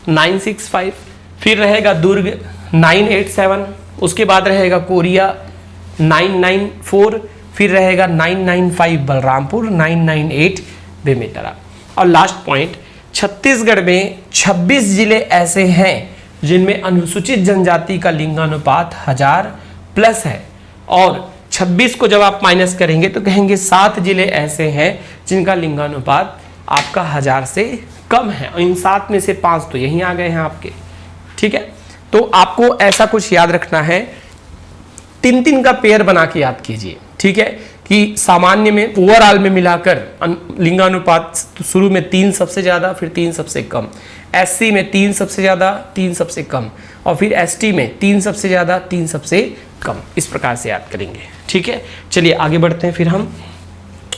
965, फिर रहेगा दुर्ग 987, उसके बाद रहेगा कोरिया 994, फिर रहेगा 995 बलरामपुर, 998 बेमेतरा। और लास्ट पॉइंट, छत्तीसगढ़ में 26 जिले ऐसे हैं जिनमें अनुसूचित जनजाति का लिंगानुपात 1000 प्लस है, और 26 को जब आप माइनस करेंगे तो कहेंगे 7 जिले ऐसे हैं जिनका लिंगानुपात आपका 1000 से कम है, और इन 7 में से 5 तो यहीं आ गए हैं आपके, ठीक है। तो आपको ऐसा कुछ याद रखना है, 3-3 का पेयर बना के याद कीजिए, ठीक है, कि सामान्य में ओवरऑल में मिलाकर लिंगानुपात शुरू में 3 सबसे ज्यादा, फिर 3 सबसे कम, एससी में 3 सबसे ज्यादा 3 सबसे कम, और फिर एसटी में 3 सबसे ज्यादा 3 सबसे कम, इस प्रकार से याद करेंगे, ठीक है। चलिए आगे बढ़ते हैं फिर हम।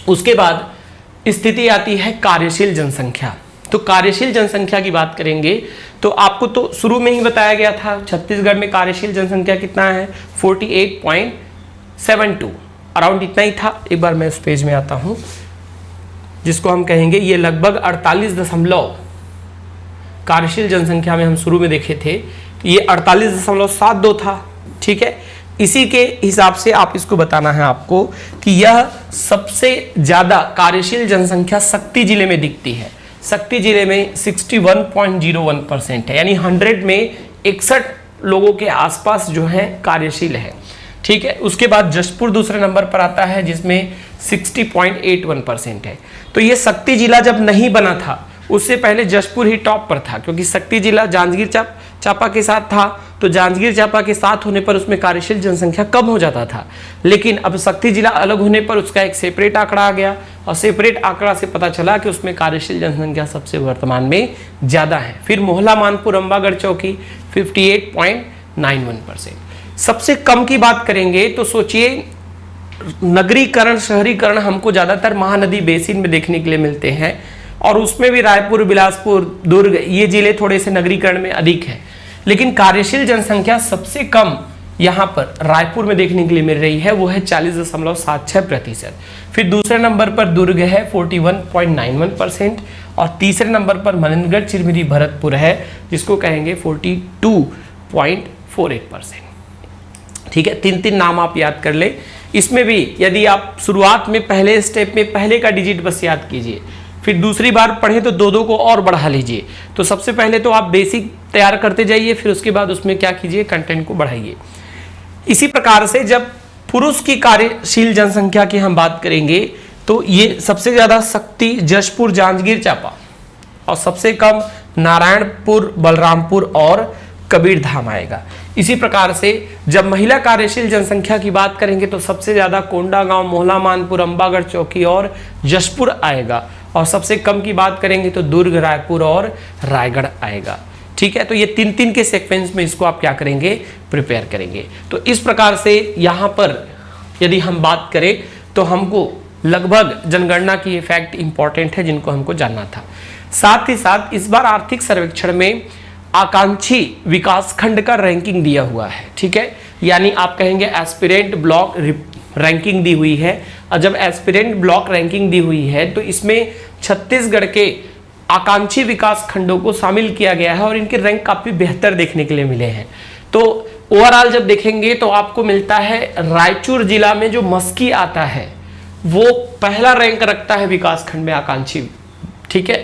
उसके बाद स्थिति आती है कार्यशील जनसंख्या। तो कार्यशील जनसंख्या की बात करेंगे तो आपको तो शुरू में ही बताया गया था छत्तीसगढ़ में कार्यशील जनसंख्या कितना है 48.72, अराउंड इतना ही था। एक बार मैं इस पेज में आता हूं जिसको हम कहेंगे ये लगभग 48 कार्यशील जनसंख्या में हम शुरू में देखे थे, ये 48.72 था, ठीक है। इसी के हिसाब से आप इसको बताना है आपको कि यह सबसे ज्यादा कार्यशील जनसंख्या शक्ति जिले में दिखती है। शक्ति जिले में 61.01% है, यानी 100 में 61 लोगों के आसपास जो है कार्यशील है। ठीक है। उसके बाद जशपुर दूसरे नंबर पर आता है जिसमें 60.81% है। तो ये शक्ति जिला जब नहीं बना था उससे पहले जशपुर ही टॉप पर था, क्योंकि शक्ति जिला जांजगीर चांपा के साथ था, तो जांजगीर चांपा के साथ होने पर उसमें कार्यशील जनसंख्या कम हो जाता था। लेकिन अब शक्ति जिला अलग होने पर उसका एक सेपरेट आंकड़ा आ गया और सेपरेट आंकड़ा से पता चला कि उसमें कार्यशील जनसंख्या सबसे वर्तमान में ज्यादा है। फिर मोहला मानपुर अंबागढ़ चौकी 58.91%। सबसे कम की बात करेंगे तो सोचिए नगरीकरण शहरीकरण हमको ज्यादातर महानदी बेसिन में देखने के लिए मिलते हैं, और उसमें भी रायपुर, बिलासपुर, दुर्ग ये जिले थोड़े से नगरीकरण में अधिक है। लेकिन कार्यशील जनसंख्या सबसे कम यहाँ पर रायपुर में देखने के लिए मिल रही है, वो है 40.76%। फिर दूसरे नंबर पर दुर्ग है 41.91% और तीसरे नंबर पर मनेंद्रगढ़, चिरमिरी, भरतपुर है जिसको कहेंगे 42.48%। ठीक है, तीन तीन नाम आप याद कर ले। इसमें भी यदि आप शुरुआत में पहले स्टेप में पहले का डिजिट बस याद कीजिए, फिर दूसरी बार पढ़े तो दो को और बढ़ा लीजिए। तो सबसे पहले तो आप बेसिक तैयार करते जाइए, फिर उसके बाद उसमें क्या कीजिए, कंटेंट को बढ़ाइए। इसी प्रकार से जब पुरुष की कार्यशील जनसंख्या की हम बात करेंगे तो ये सबसे ज्यादा शक्ति, जशपुर, जांजगीर चांपा, और सबसे कम नारायणपुर, बलरामपुर और कबीरधाम आएगा। इसी प्रकार से जब महिला कार्यशील जनसंख्या की बात करेंगे तो सबसे ज्यादा कोंडागांव, मोहला मानपुर, अंबागढ़ चौकी और जशपुर आएगा, और सबसे कम की बात करेंगे तो दुर्ग, रायपुर और रायगढ़ आएगा। ठीक है, तो ये तीन तीन के सीक्वेंस में इसको आप क्या करेंगे, प्रिपेयर करेंगे। तो इस प्रकार से यहाँ पर यदि हम बात करें तो हमको लगभग जनगणना की ये फैक्ट इंपॉर्टेंट है जिनको हमको जानना था। साथ ही साथ इस बार आर्थिक सर्वेक्षण में आकांक्षी विकास खंड का रैंकिंग दिया हुआ है। ठीक है, यानी आप कहेंगे एस्पिरेंट ब्लॉक रैंकिंग दी हुई है, और जब एस्पिरेंट ब्लॉक रैंकिंग दी हुई है तो इसमें छत्तीसगढ़ के आकांक्षी विकास खंडों को शामिल किया गया है और इनके रैंक काफी बेहतर देखने के लिए मिले हैं। तो ओवरऑल जब देखेंगे तो आपको मिलता है रायचूर जिला में जो मस्की आता है वो पहला रैंक रखता है विकास खंड में आकांक्षी। ठीक है,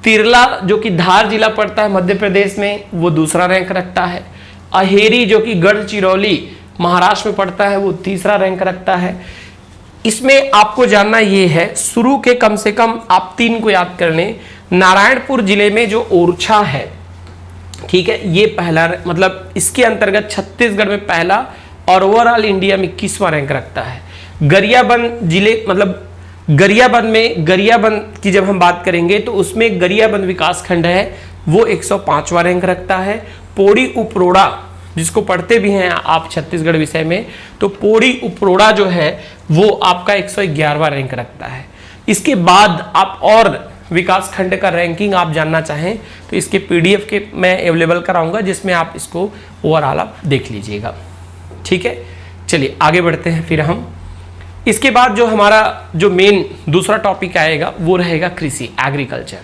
तिरला जो कि धार जिला पड़ता है मध्य प्रदेश में वो दूसरा रैंक रखता है। अहेरी जो कि गढ़चिरौली महाराष्ट्र में पड़ता है वो तीसरा रैंक रखता है। इसमें आपको जानना ये है, शुरू के कम से कम आप तीन को याद कर लें। नारायणपुर जिले में जो ओरछा है, ठीक है, ये पहला, मतलब इसके अंतर्गत छत्तीसगढ़ में पहला और ओवरऑल इंडिया में 21वां रैंक रखता है। गरियाबंद जिले, मतलब गरियाबंद में, गरियाबंद की जब हम बात करेंगे तो उसमें गरियाबंद विकास खंड है वो 105वां रैंक रखता है। पौड़ी उपरोड़ा जिसको पढ़ते भी हैं आप छत्तीसगढ़ विषय में, तो पौड़ी उपरोड़ा जो है वो आपका 111वां रैंक रखता है। इसके बाद आप और विकास खंड का रैंकिंग आप जानना चाहें तो इसके पीडीएफ के मैं अवेलेबल कराऊंगा जिसमें आप इसको ओवरऑल आप देख लीजिएगा। ठीक है, चलिए आगे बढ़ते हैं। फिर हम इसके बाद जो हमारा जो मेन दूसरा टॉपिक आएगा वो रहेगा कृषि, एग्रीकल्चर।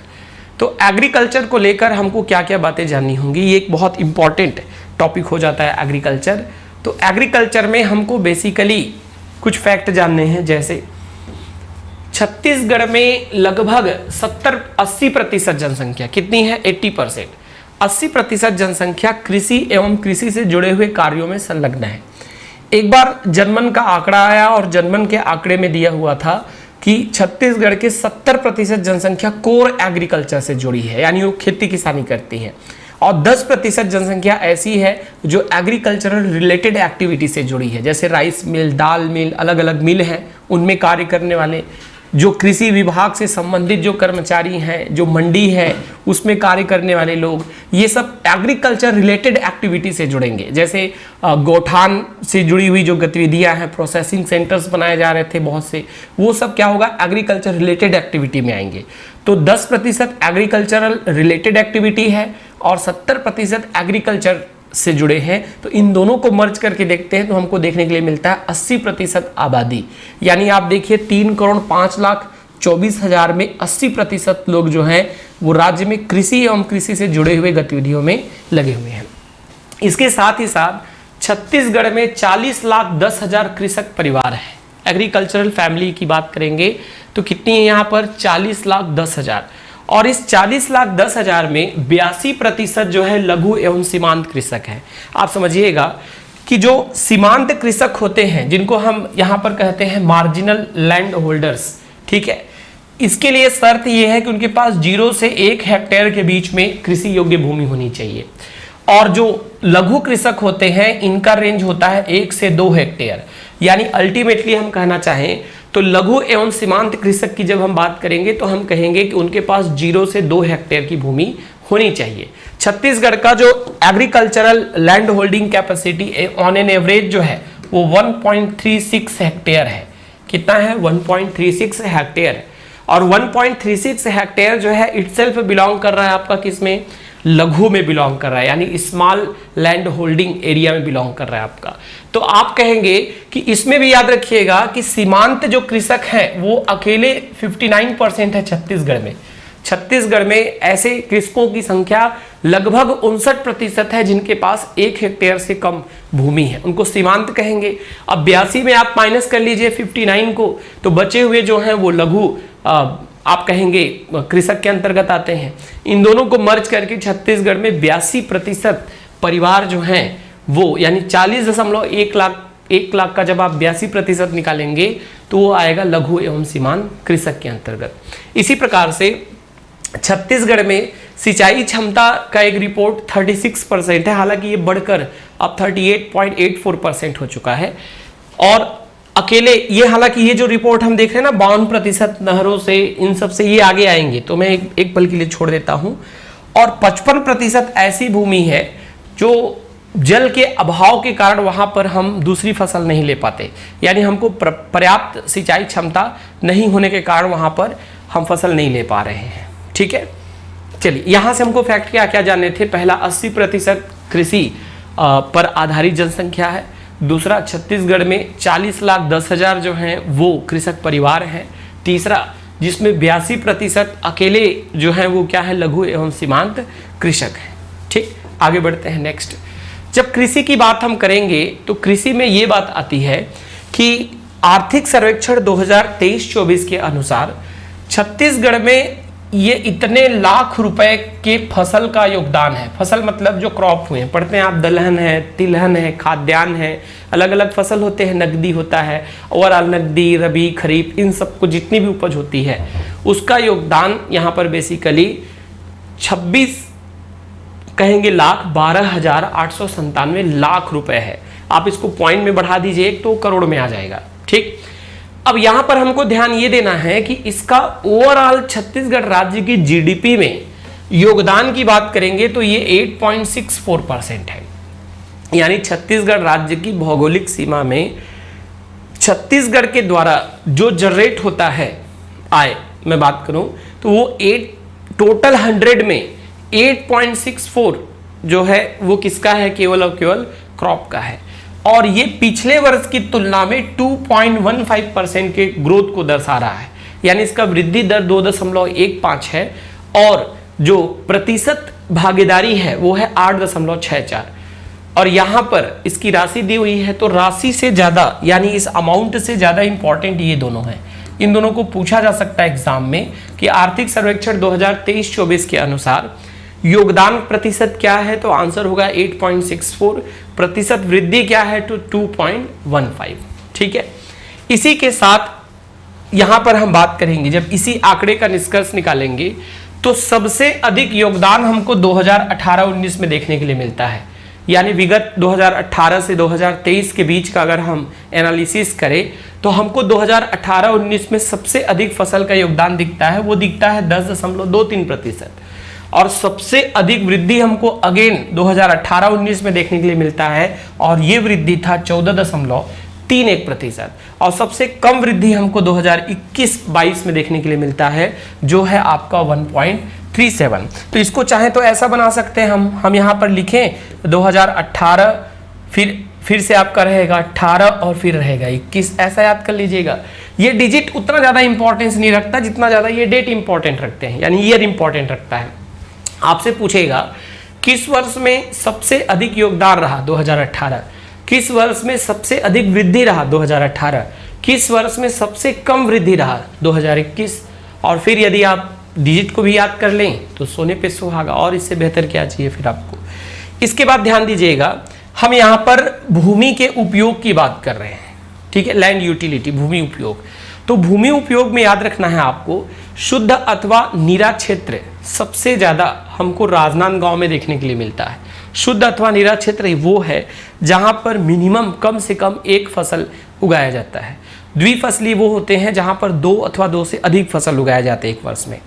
तो एग्रीकल्चर को लेकर हमको क्या क्या बातें जाननी होंगी, ये एक बहुत इंपॉर्टेंट टॉपिक हो जाता है एग्रीकल्चर। तो एग्रीकल्चर में हमको बेसिकली कुछ फैक्ट जानने हैं, जैसे छत्तीसगढ़ में लगभग 70-80% जनसंख्या कितनी है, 80%, 80% जनसंख्या कृषि एवं कृषि से जुड़े हुए कार्यों में संलग्न है। एक बार जनमन का आंकड़ा आया और जनमन के आंकड़े में दिया हुआ था कि छत्तीसगढ़ के 70% जनसंख्या कोर एग्रीकल्चर से जुड़ी है, यानी वो खेती किसानी करती है, और 10% जनसंख्या ऐसी है जो एग्रीकल्चरल रिलेटेड एक्टिविटी से जुड़ी है, जैसे राइस मिल, दाल मिल, अलग अलग मिल हैं उनमें कार्य करने वाले, जो कृषि विभाग से संबंधित जो कर्मचारी हैं, जो मंडी है उसमें कार्य करने वाले लोग, ये सब एग्रीकल्चर रिलेटेड एक्टिविटी से जुड़ेंगे। जैसे गौठान से जुड़ी हुई जो गतिविधियां हैं, प्रोसेसिंग सेंटर्स बनाए जा रहे थे बहुत से, वो सब क्या होगा, एग्रीकल्चर रिलेटेड एक्टिविटी में आएंगे। तो 10% एग्रीकल्चरल रिलेटेड एक्टिविटी है और 70% एग्रीकल्चर से जुड़े हैं। तो इन दोनों को मर्ज करके देखते हैं तो हमको देखने के लिए मिलता है 80% आबादी, यानी आप देखिए 3,05,24,000 में 80% लोग जो हैं वो राज्य में कृषि एवं कृषि से जुड़े हुए गतिविधियों में लगे हुए हैं। इसके साथ ही साथ छत्तीसगढ़ में 40,10,000 कृषक परिवार है। एग्रीकल्चरल फैमिली की बात करेंगे तो कितनी है यहाँ पर, 40,10,000, और इस 40,10,000 में 82% जो है लघु एवं सीमांत कृषक है। आप समझिएगा कि जो सीमांत कृषक होते हैं, जिनको हम यहाँ पर कहते हैं मार्जिनल लैंड होल्डर्स, ठीक है, इसके लिए शर्त यह है कि उनके पास 0 से 1 हेक्टेयर के बीच में कृषि योग्य भूमि होनी चाहिए। और जो लघु कृषक होते हैं इनका रेंज होता है 1 से 2 हेक्टेयर। यानी अल्टीमेटली हम कहना चाहें तो लघु एवं सीमांत कृषक की जब हम बात करेंगे तो हम कहेंगे कि उनके पास 0 से 2 हेक्टेयर की भूमि होनी चाहिए। छत्तीसगढ़ का जो agricultural land holding capacity on an average जो है वो 1.36 हेक्टेयर है। कितना है? 1.36 हेक्टेयर। और 1.36 हेक्टेयर जो है इटसेल्फ बिलोंग कर रहा है आपका किसमें? लघु में बिलोंग कर रहा है, यानी स्मॉल लैंड होल्डिंग एरिया में बिलोंग कर रहा है आपका। तो आप कहेंगे कि इसमें भी याद रखिएगा कि सीमांत जो कृषक हैं वो अकेले 59% है छत्तीसगढ़ में। छत्तीसगढ़ में ऐसे कृषकों की संख्या लगभग 59% है जिनके पास 1 हेक्टेयर से कम भूमि है, उनको सीमांत कहेंगे। अब 82 में आप माइनस कर लीजिए 59 को, तो बचे हुए जो हैं वो लघु आप कहेंगे कृषक के अंतर्गत आते हैं। इन दोनों को मर्ज करके छत्तीसगढ़ में 82% परिवार जो हैं वो, यानी 40.1 लाख का जब आप 82% निकालेंगे तो वो आएगा लघु एवं सीमांत कृषक के अंतर्गत। इसी प्रकार से छत्तीसगढ़ में सिंचाई क्षमता का एक रिपोर्ट 36% है, हालांकि ये बढ़कर अब 38.84% हो चुका है। और अकेले ये, हालांकि ये जो रिपोर्ट हम देख रहे हैं ना 52% नहरों से, इन सब से ये आगे आएंगे, तो मैं एक पल के लिए छोड़ देता हूं। और 55% ऐसी भूमि है जो जल के अभाव के कारण वहां पर हम दूसरी फसल नहीं ले पाते, यानी हमको पर्याप्त सिंचाई क्षमता नहीं होने के कारण वहां पर हम फसल नहीं ले पा रहे हैं। ठीक है, चलिए यहां से हमको फैक्ट क्या क्या जानने थे। पहला 80% कृषि पर आधारित जनसंख्या है। दूसरा, छत्तीसगढ़ में 40,10,000 जो हैं वो कृषक परिवार हैं। तीसरा, जिसमें 82% अकेले जो हैं वो क्या है? लघु एवं सीमांत कृषक हैं। ठीक, आगे बढ़ते हैं नेक्स्ट। जब कृषि की बात हम करेंगे तो कृषि में ये बात आती है कि आर्थिक सर्वेक्षण 2023-24 के अनुसार छत्तीसगढ़ में ये इतने लाख रुपए के फसल का योगदान है। फसल मतलब जो क्रॉप हुए, पढ़ते हैं आप, दलहन है, तिलहन है, खाद्यान्न है, अलग अलग फसल होते हैं, नकदी होता है, ओवरऑल नकदी, रबी, खरीफ, इन सबको जितनी भी उपज होती है उसका योगदान यहाँ पर बेसिकली 26 कहेंगे लाख 12,897 लाख रुपए है। आप इसको पॉइंट में बढ़ा दीजिए तो करोड़ में आ जाएगा। ठीक, अब यहां पर हमको ध्यान ये देना है कि इसका ओवरऑल छत्तीसगढ़ राज्य की जीडीपी में योगदान की बात करेंगे तो ये 8.64% है। यानी छत्तीसगढ़ राज्य की भौगोलिक सीमा में छत्तीसगढ़ के द्वारा जो जनरेट होता है आय, मैं बात करूं तो वो टोटल 100 में 8.64 जो है वो किसका है? केवल और केवल क्रॉप का है। और ये पिछले वर्ष की तुलना में 2.15% के ग्रोथ को दर्शा रहा है, यानी इसका वृद्धि दर 2.15 है। और जो प्रतिशत भागीदारी है वो है 8.64। और यहां पर इसकी राशि दी हुई है, तो राशि से ज्यादा यानी इस अमाउंट से ज्यादा इंपॉर्टेंट ये दोनों हैं। इन दोनों को पूछा जा सकता है एग्जाम में कि आर्थिक सर्वेक्षण 2023-24 के अनुसार योगदान प्रतिशत क्या है, तो आंसर होगा 8.64। प्रतिशत वृद्धि क्या है तो 2.15। ठीक है, इसी के साथ यहां पर हम बात करेंगे, जब इसी आंकड़े का निष्कर्ष निकालेंगे तो सबसे अधिक योगदान हमको 2018-19 में देखने के लिए मिलता है। यानी विगत 2018 से 2023 के बीच का अगर हम एनालिसिस करें तो हमको 2018-19 में सबसे अधिक फसल का योगदान दिखता है, वो दिखता है 10.23%। और सबसे अधिक वृद्धि हमको अगेन 2018-19 में देखने के लिए मिलता है, और ये वृद्धि था 14.31%। और सबसे कम वृद्धि हमको 2021-22 में देखने के लिए मिलता है, जो है आपका 1.37। तो इसको चाहे तो ऐसा बना सकते हैं हम यहाँ पर लिखें 2018, फिर से आपका रहेगा 18 और फिर रहेगा 21, ऐसा याद कर लीजिएगा। ये डिजिट उतना ज़्यादा इंपॉर्टेंस नहीं रखता जितना ज़्यादा ये डेट इंपॉर्टेंट रखते हैं, यानी ईयर इंपॉर्टेंट रखता है। आपसे पूछेगा किस वर्ष में सबसे अधिक योगदान रहा 2018, किस वर्ष में सबसे अधिक वृद्धि रहा 2018, किस वर्ष में सबसे कम वृद्धि रहा 2021, और फिर यदि आप डिजिट को भी याद कर लें तो सोने पे सुहागा, और इससे बेहतर क्या चाहिए फिर आपको। इसके बाद ध्यान दीजिएगा, हम यहाँ पर भूमि के उपयोग की बात कर रहे हैं, ठीक है, लैंड यूटिलिटी, भूमि उपयोग। तो भूमि उपयोग में याद रखना है आपको, शुद्ध अथवा नीरा क्षेत्र सबसे ज्यादा हमको राजनांदगांव में देखने के लिए मिलता है। शुद्ध अथवा नीरा क्षेत्र वो है जहां पर मिनिमम कम से कम एक फसल उगाया जाता है। द्विफसली वो होते हैं जहां पर 2 अथवा 2 से अधिक फसल उगाए जाते हैं एक वर्ष में।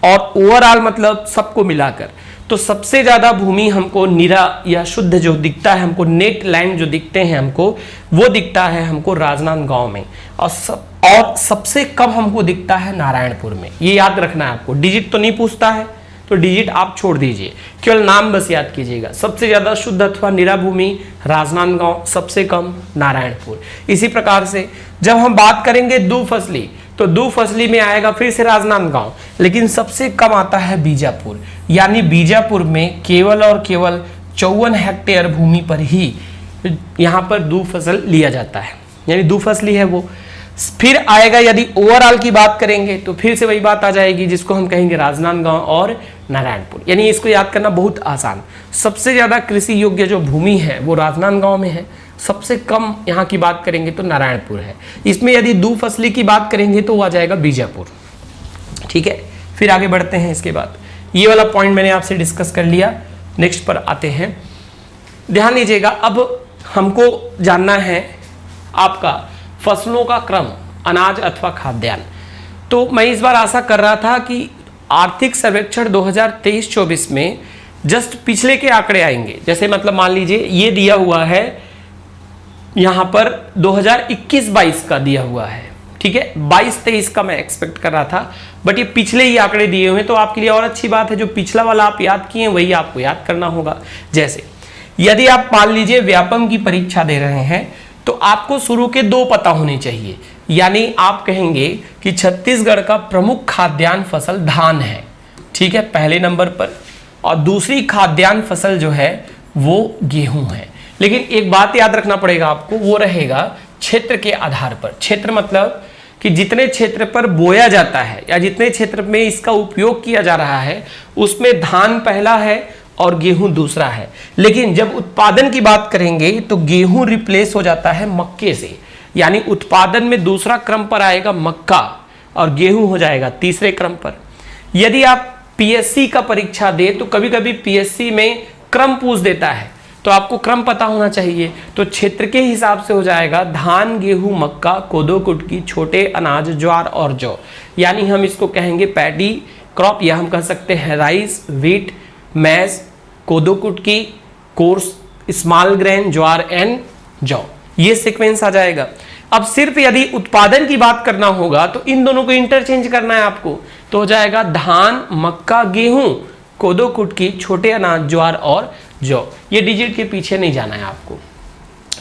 और ओवरऑल मतलब सबको मिलाकर तो सबसे ज्यादा भूमि हमको नीरा या शुद्ध जो दिखता है, हमको नेट लैंड जो दिखते हैं हमको, वो दिखता है हमको राजनांदगांव में। और सबसे कम हमको दिखता है नारायणपुर में। ये याद रखना है आपको। डिजिट तो नहीं पूछता है तो डिजिट आप छोड़ दीजिए, केवल नाम बस याद कीजिएगा। सबसे ज्यादा शुद्ध अथवा नीरा भूमि राजनांदगांव, सबसे कम नारायणपुर। इसी प्रकार से जब हम बात करेंगे दुफसली, तो दुफसली में आएगा फिर से राजनांदगांव, लेकिन सबसे कम आता है बीजापुर। यानी बीजापुर में केवल और केवल 54 हेक्टेयर भूमि पर ही यहाँ पर दुफसल लिया जाता है, यानी दुफसली है वो। फिर आएगा यदि ओवरऑल की बात करेंगे तो फिर से वही बात आ जाएगी जिसको हम कहेंगे राजनांदगांव और नारायणपुर। यानी इसको याद करना बहुत आसान। सबसे ज्यादा कृषि योग्य जो भूमि है वो राजनांदगांव में है, सबसे कम यहाँ की बात करेंगे तो नारायणपुर है। इसमें यदि दुफसली की बात करेंगे तो वो आ जाएगा बीजापुर, ठीक है। फिर आगे बढ़ते हैं। इसके बाद ये वाला पॉइंट मैंने आपसे डिस्कस कर लिया। नेक्स्ट पर आते हैं। ध्यान दीजिएगा, अब हमको जानना है आपका फसलों का क्रम, अनाज अथवा खाद्यान्न। तो मैं इस बार आशा कर रहा था कि आर्थिक सर्वेक्षण 2023-24 में जस्ट पिछले के आंकड़े आएंगे। जैसे मतलब मान लीजिए ये दिया हुआ है यहां पर 2021-22 का दिया हुआ है, ठीक है। 22-23 का मैं एक्सपेक्ट कर रहा था, बट ये पिछले ही आंकड़े दिए हुए हैं तो आपके लिए और अच्छी बात है। जो पिछला वाला आप याद किए वही आपको याद करना होगा। जैसे यदि आप मान लीजिए व्यापम की परीक्षा दे रहे हैं तो आपको शुरू के 2 पता होने चाहिए। यानी आप कहेंगे कि छत्तीसगढ़ का प्रमुख खाद्यान्न फसल धान है, ठीक है, पहले नंबर पर। और दूसरी खाद्यान्न फसल जो है वो गेहूं है। लेकिन एक बात याद रखना पड़ेगा आपको, वो रहेगा क्षेत्र के आधार पर। क्षेत्र मतलब कि जितने क्षेत्र पर बोया जाता है या जितने क्षेत्र में इसका उपयोग किया जा रहा है उसमें धान पहला है और गेहूं दूसरा है। लेकिन जब उत्पादन की बात करेंगे तो गेहूं रिप्लेस हो जाता है मक्के से। यानी उत्पादन में दूसरा क्रम पर आएगा मक्का और गेहूं हो जाएगा तीसरे क्रम पर। यदि आप पीएससी का परीक्षा दे तो कभी कभी पीएससी में क्रम पूछ देता है, तो आपको क्रम पता होना चाहिए। तो क्षेत्र के हिसाब से हो जाएगा धान, गेहूं, मक्का, कोदो, कुटकी, छोटे अनाज, ज्वार और जौ। यानी हम इसको कहेंगे पैडी क्रॉप, या हम कह सकते हैं राइस, व्हीट, मैज, कोदो, कुटकी, course, small grain, jowar and जौ। ये सीक्वेंस आ जाएगा। अब सिर्फ यदि उत्पादन की बात करना होगा तो इन दोनों को इंटरचेंज करना है आपको, तो हो जाएगा धान, मक्का, गेहूं, कोदो, कुटकी, छोटे अनाज, ज्वार और जौ। ये डिजिट के पीछे नहीं जाना है आपको,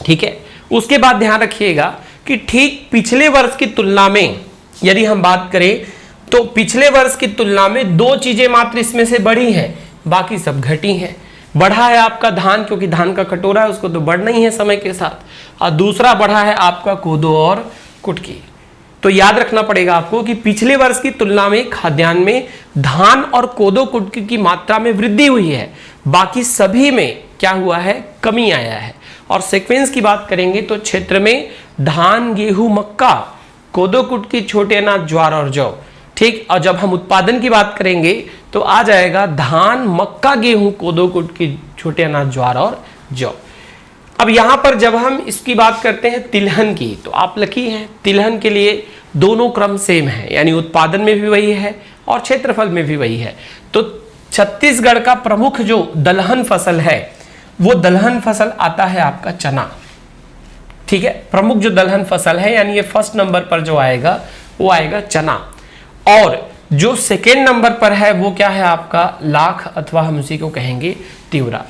ठीक है। उसके बाद ध्यान रखिएगा कि ठीक पिछले वर्ष की तुलना में यदि हम बात करें तो पिछले वर्ष की तुलना में 2 चीजें मात्र इसमें से बढ़ी हैं, बाकी सब घटी हैं। बढ़ा है आपका धान, क्योंकि धान का कटोरा है, उसको तो बढ़ना ही है समय के साथ। और दूसरा बढ़ा है आपका कोदो और कुटकी। तो याद रखना पड़ेगा आपको कि पिछले वर्ष की तुलना में खाद्यान्न में धान और कोदो कुटकी की मात्रा में वृद्धि हुई है, बाकी सभी में क्या हुआ है, कमी आया है। और सीक्वेंस की बात करेंगे तो क्षेत्र में धान, गेहूं, मक्का, कोदो, कुटकी, छोटे अनाज, ज्वार और जौ, ठीक। और जब हम उत्पादन की बात करेंगे तो आ जाएगा धान, मक्का, गेहूं, कोदो, कुटकी, छोटे अनाज, ज्वार और जौ। अब यहां पर जब हम इसकी बात करते हैं तिलहन की, तो आप लकी हैं, तिलहन के लिए दोनों क्रम सेम है, यानी उत्पादन में भी वही है और क्षेत्रफल में भी वही है। तो छत्तीसगढ़ का प्रमुख जो दलहन फसल है वो दलहन फसल आता है आपका चना, ठीक है। प्रमुख जो दलहन फसल है यानी ये फर्स्ट नंबर पर जो आएगा वो आएगा चना। और जो सेकेंड नंबर पर है वो क्या है आपका लाख, अथवा हम उसी को कहेंगे तिवरा,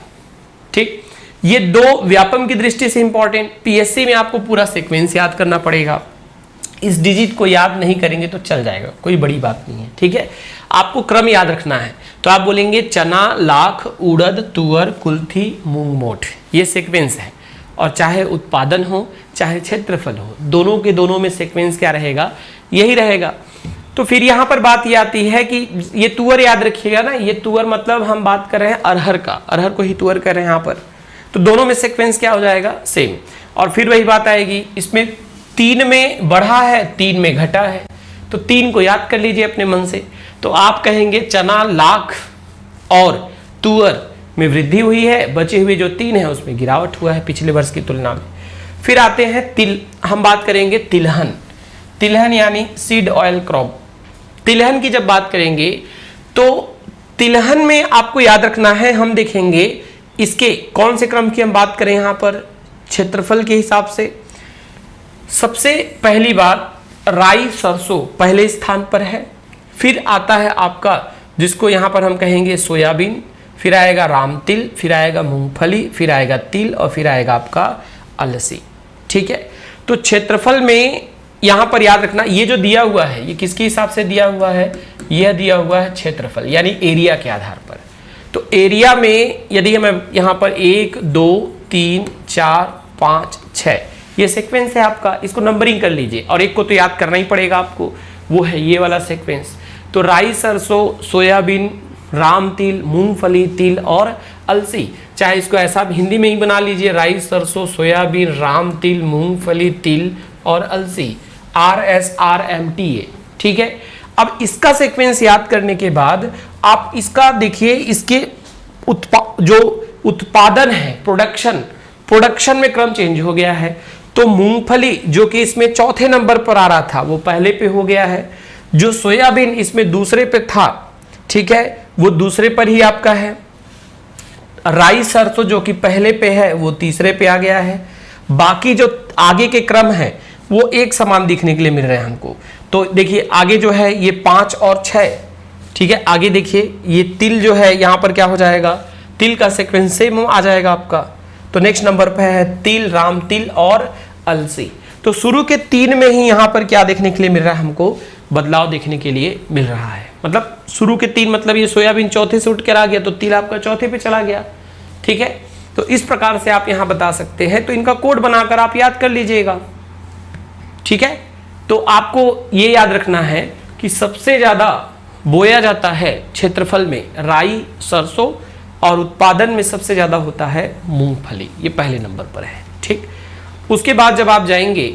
ठीक। ये 2 व्यापम की दृष्टि से इंपॉर्टेंट। पीएससी में आपको पूरा सीक्वेंस याद करना पड़ेगा। इस डिजिट को याद नहीं करेंगे तो चल जाएगा, कोई बड़ी बात नहीं है, ठीक है। आपको क्रम याद रखना है। तो आप बोलेंगे चना, लाख, उड़द, तुअर, कुल्थी, मूंग, मोठ, ये सीक्वेंस है। और चाहे उत्पादन हो चाहे क्षेत्रफल हो, दोनों के दोनों में सीक्वेंस क्या रहेगा, यही रहेगा। तो फिर यहां पर बात ये आती है कि ये तुअर याद रखिएगा ना, ये तुअर मतलब हम बात कर रहे हैं अरहर का, अरहर को ही तुअर कर रहे हैं यहाँ पर। तो दोनों में सीक्वेंस क्या हो जाएगा, सेम। और फिर वही बात आएगी, इसमें 3 में बढ़ा है, 3 में घटा है, तो 3 को याद कर लीजिए अपने मन से। तो आप कहेंगे चना लाख और तुअर में वृद्धि हुई है, बचे हुए जो 3 है उसमें गिरावट हुआ है पिछले वर्ष की तुलना में। फिर आते हैं तिल, हम बात करेंगे तिलहन। तिलहन यानी सीड ऑयल क्रॉप। तिलहन की जब बात करेंगे तो तिलहन में आपको याद रखना है, हम देखेंगे इसके कौन से क्रम की हम बात करें। यहां पर क्षेत्रफल के हिसाब से सबसे पहली बार राई सरसों पहले स्थान पर है, फिर आता है आपका जिसको यहां पर हम कहेंगे सोयाबीन, फिर आएगा राम तिल, फिर आएगा मूंगफली, फिर आएगा तिल और फिर आएगा आपका अलसी। ठीक है, तो क्षेत्रफल में यहां पर याद रखना ये जो दिया हुआ है ये किसके हिसाब से दिया हुआ है, यह दिया हुआ है क्षेत्रफल यानी एरिया के आधार पर। तो एरिया में यदि हम यहां पर 1 2 3 4 5 6 ये सीक्वेंस है आपका, इसको नंबरिंग कर लीजिए और एक को तो याद करना ही पड़ेगा आपको, वो है ये वाला सीक्वेंस। तो राई सरसों सोयाबीन राम तिल मूंगफली तिल और अलसी, चाहे इसको ऐसा हिंदी में ही बना लीजिए, राई सरसों सोयाबीन राम तिल मूंगफली तिल और अलसी, RSRMTA। ठीक है, अब इसका सीक्वेंस याद करने के बाद आप इसका देखिए, इसके जो उत्पादन है प्रोडक्शन में क्रम चेंज हो गया है। तो मूंगफली जो कि इसमें चौथे नंबर पर आ रहा था वो पहले पे हो गया है, जो सोयाबीन इसमें दूसरे पे था, ठीक है, वो दूसरे पर ही आपका है। राई सरसों जो कि पहले पे है वो तीसरे पे आ गया है। बाकी जो आगे के क्रम है वो एक समान दिखने के लिए मिल रहे हैं हमको। तो देखिए आगे जो है ये 5 और 6, ठीक है, आगे देखिए ये तिल जो है यहां पर क्या हो जाएगा, तिल का सीक्वेंस सेम आ जाएगा आपका। तो नेक्स्ट नंबर पे है तिल राम तिल और अलसी। तो शुरू के 3 में ही यहां पर क्या देखने के लिए मिल रहा है हमको, बदलाव देखने के लिए मिल रहा है। मतलब शुरू के 3 मतलब ये सोयाबीन चौथे से उठ कर आ गया तो तिल आपका चौथे पे चला गया। ठीक है, तो इस प्रकार से आप यहां बता सकते हैं। तो इनका कोड बनाकर आप याद कर लीजिएगा। ठीक है, तो आपको ये याद रखना है कि सबसे ज्यादा बोया जाता है क्षेत्रफल में राई सरसों और उत्पादन में सबसे ज्यादा होता है मूंगफली, ये पहले नंबर पर है। ठीक, उसके बाद जब आप जाएंगे